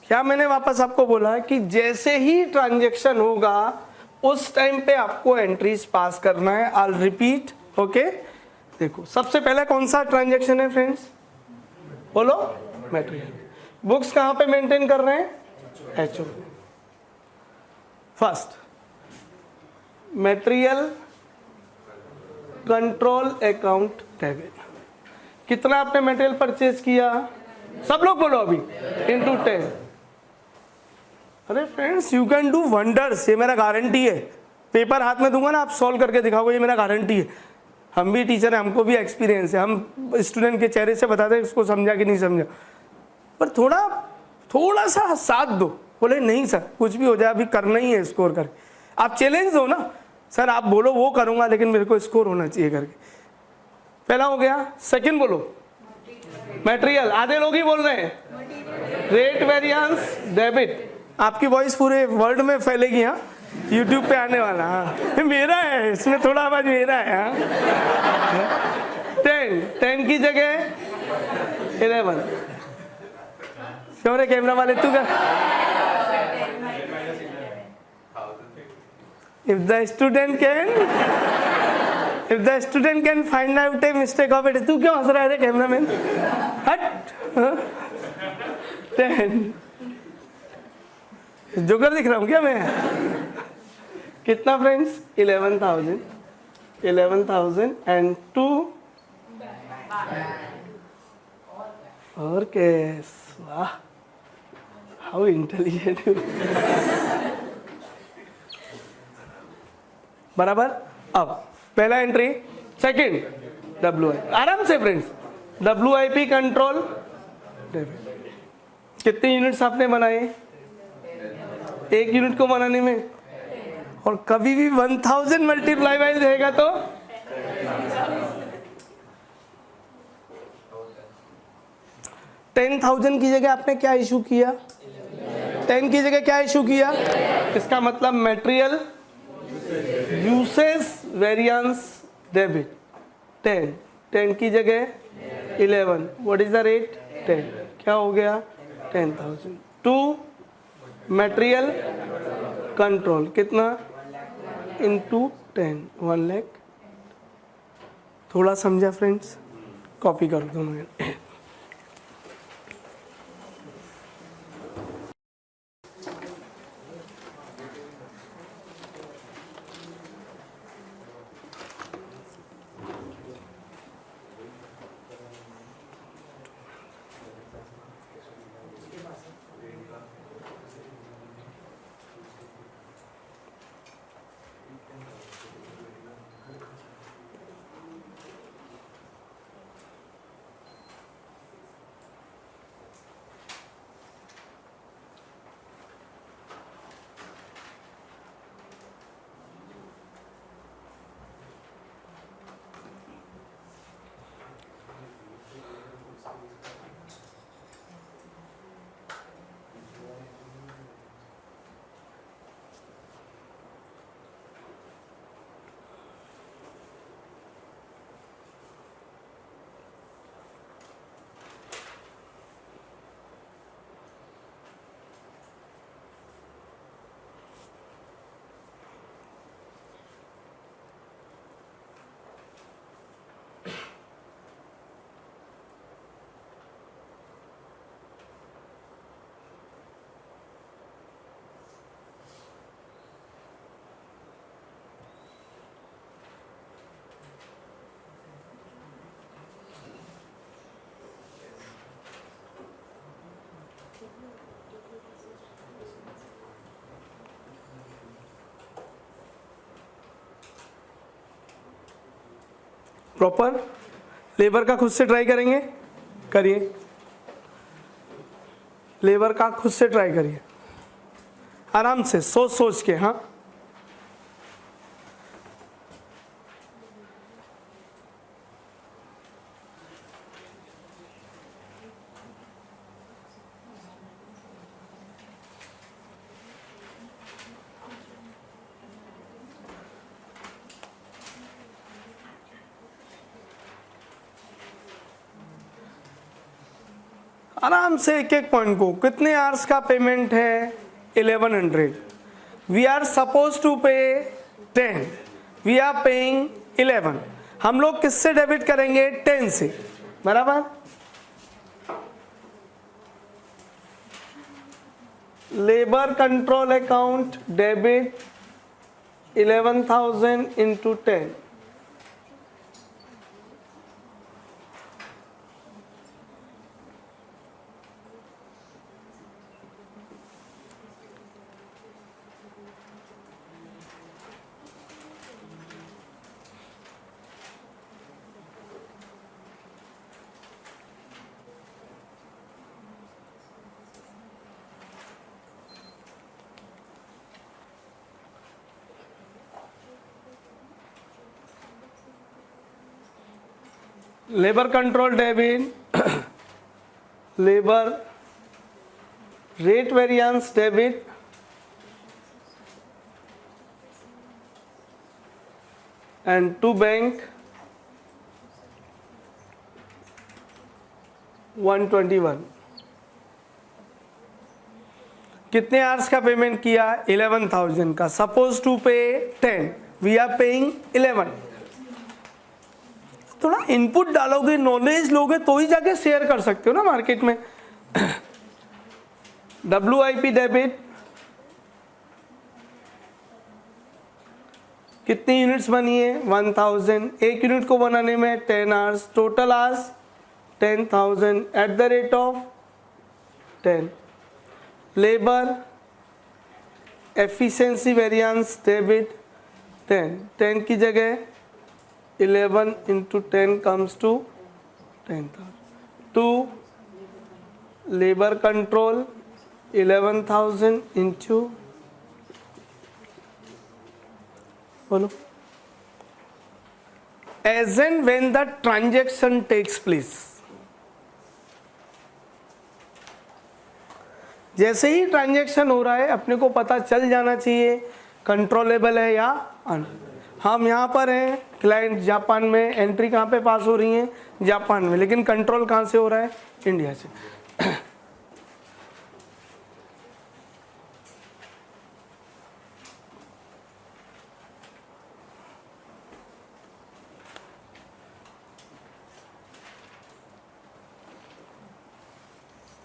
क्या मैंने वापस आपको बोला कि जैसे ही ट्रांजैक्शन होगा उस टाइम पे आपको एंट्रीज पास करना है। I will repeat, okay. देखो सबसे पहला कौन सा ट्रांजैक्शन है फ्रेंड्स, बोलो, मटेरियल। बुक्स कहाँ पे मेंटेन कर रहे हैं, HO। First material control account debit, कितना आपने मटेरियल परचेज किया, सब लोग बोलो अभी, इंटू 10। अरे friends you can do wonders, ये मेरा गारंटी है। पेपर हाथ में दूंगा ना, आप सॉल्व करके दिखाओगे, ये मेरा गारंटी है। हम भी टीचर हैं, हमको भी एक्सपीरियंस है, हम स्टूडेंट के चेहरे से बताते हैं इसको समझा कि नहीं समझा, पर थोड़ा सा साथ दो। बोले नहीं सर कुछ भी हो जाए अभी करना ही है स्कोर करके, आप चैलेंज दो ना, सर आप बोलो वो करूंगा लेकिन मेरे को स्कोर होना चाहिए करके। पहला हो गया। सेकंड बोलो, मटेरियल, आधे लोग ही बोल रहे हैं। रेट वेरिएंस डेबिट, आपकी वॉइस पूरे वर्ल्ड में फैलेगी, हाँ यूट्यूब पे आने वाला, हाँ मेरा है, इसमें थोड़ा आवाज मेरा है, हाँ। 10 की जगह 11। क्यों रे कैमरा वाले, तू कर। If the student can If the student can find out a mistake of it, तू क्यों हंस रहा है कैमरामैन? हट. 10. जोकर दिख रहा हूँ क्या मैं? कितना फ्रेंड्स? 11,000. 11,000 and 2 और कैश. वाह, हाउ इंटेलिजेंट. बराबर. अब पहला एंट्री. Second WI. आराम से फ्रेंड्स. WIP control debit. कितने यूनिट्स आपने बनाए? एक यूनिट को बनाने में. और कभी भी 1000 मल्टीप्लाई बाय रहेगा तो 10,000 की जगह आपने क्या इशू किया? 10 की जगह क्या इशू किया? इसका मतलब मटेरियल यूसेज वेरिएंस डेबिट. 10 की जगह 11. What is the rate? 10. क्या हो गया? 10,000. 2 मटेरियल कंट्रोल कितना? इंटू 10. 1 लाख. थोड़ा समझा फ्रेंड्स? कॉपी कर दो मैं. प्रॉपर लेबर का खुद से ट्राई करेंगे. करिए. लेबर का खुद से ट्राई करिए आराम से, सोच सोच के. हाँ, आराम से एक एक पॉइंट को. कितने आवर्स का पेमेंट है? 1100. We are suppose to pay 10. We are paying 11. हम लोग किससे डेबिट करेंगे? 10 से. बराबर. Labour control account debit 11,000 into 10. Labour control debit, labour rate variance debit, and to bank 121. कितने आवर्स का पेमेंट किया? 11,000 का. Suppose to pay 10, we are paying 11. थोड़ा इनपुट डालोगे, नॉलेज लोगे तो ही जाके शेयर कर सकते हो ना मार्केट में। WIP डेबिट कितनी यूनिट्स बनी है? 1000। एक यूनिट को बनाने में 10 hours, total hours 10,000 eight the rate of 10। Labour efficiency variance debit 10, 10 की जगह 11 into 10 comes to 10,000। 2 labour control 11,000 into, बोलो, as and when the transaction takes place। जैसे ही ट्रांजैक्शन हो रहा है अपने को पता चल जाना चाहिए कंट्रोलेबल है या अन। हम यहाँ पर हैं, क्लाइंट जापान में, एंट्री कहाँ पे पास हो रही है? जापान में, लेकिन कंट्रोल कहाँ से हो रहा है? इंडिया से।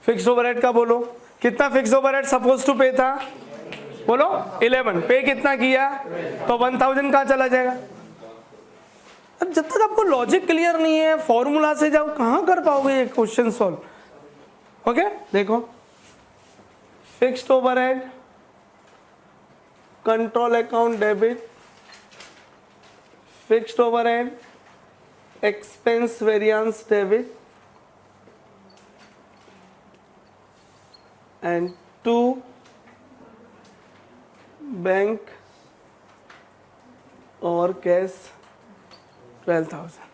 फिक्स ओवरहेड का बोलो, कितना फिक्स ओवरहेड सपोज टू पे था? बोलो 11, पे कितना किया? तो 1000 कहाँ चला जाएगा? अब जब तक आपको लॉजिक क्लियर नहीं है, फॉर्मूला से जाओ, कहाँ कर पाओगे ये क्वेश्चन सॉल्व? ओके, देखो, fixed overhead control account debit, fixed overhead expense variance debit and 2 bank और कैश 12,000।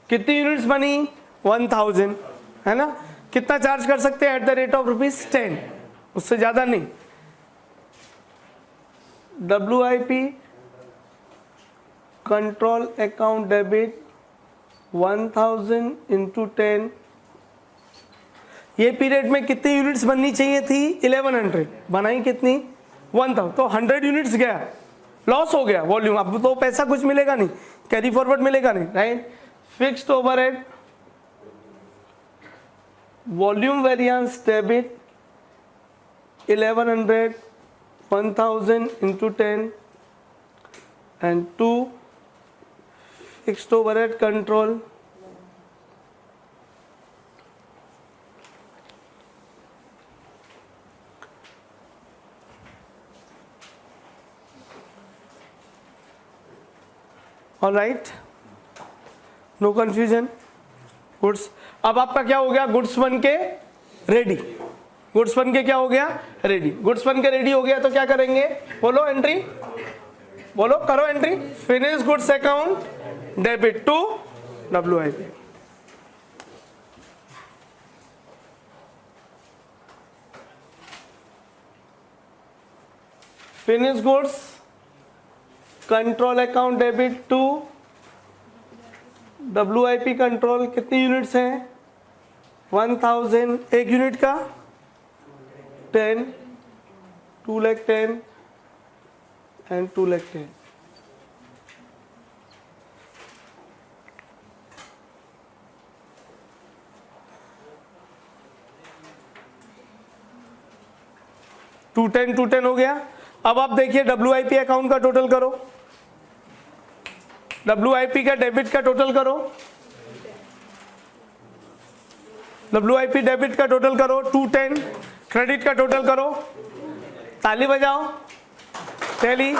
कितनी यूनिट्स बनी? 1000, है ना? कितना चार्ज कर सकते हैं? एट द रेट ऑफ ₹10, उससे ज्यादा नहीं। WIP control account debit 1000 into 10। ये पीरियड में कितनी यूनिट्स बननी चाहिए थी? 1100, बनाई कितनी? 1000। तो 100 यूनिट्स गया, लॉस हो गया वॉल्यूम। अब तो पैसा कुछ मिलेगा नहीं, कैरी फॉरवर्ड मिलेगा नहीं, right? Fixed overhead volume variance debit 1100, 1000 into 10 and 2 fixed overhead control all right, no confusion. Goods, अब आपका क्या हो गया? गुड्स बन के रेडी, गुड्स बन के क्या हो गया? रेडी। गुड्स बन के रेडी हो गया तो क्या करेंगे? बोलो एंट्री, बोलो, करो entry. Finish goods account debit to WIP। Finish goods control account debit to WIP control. कितनी यूनिट्स हैं? 1000। एक यूनिट का 10, 210 and 210। टू टेन हो गया। अब आप देखिए WIP अकाउंट का टोटल करो, WIP का डेबिट का टोटल करो, WIP डेबिट का टोटल करो, 210 क्रेडिट का टोटल करो। ताली बजाओ, टैली।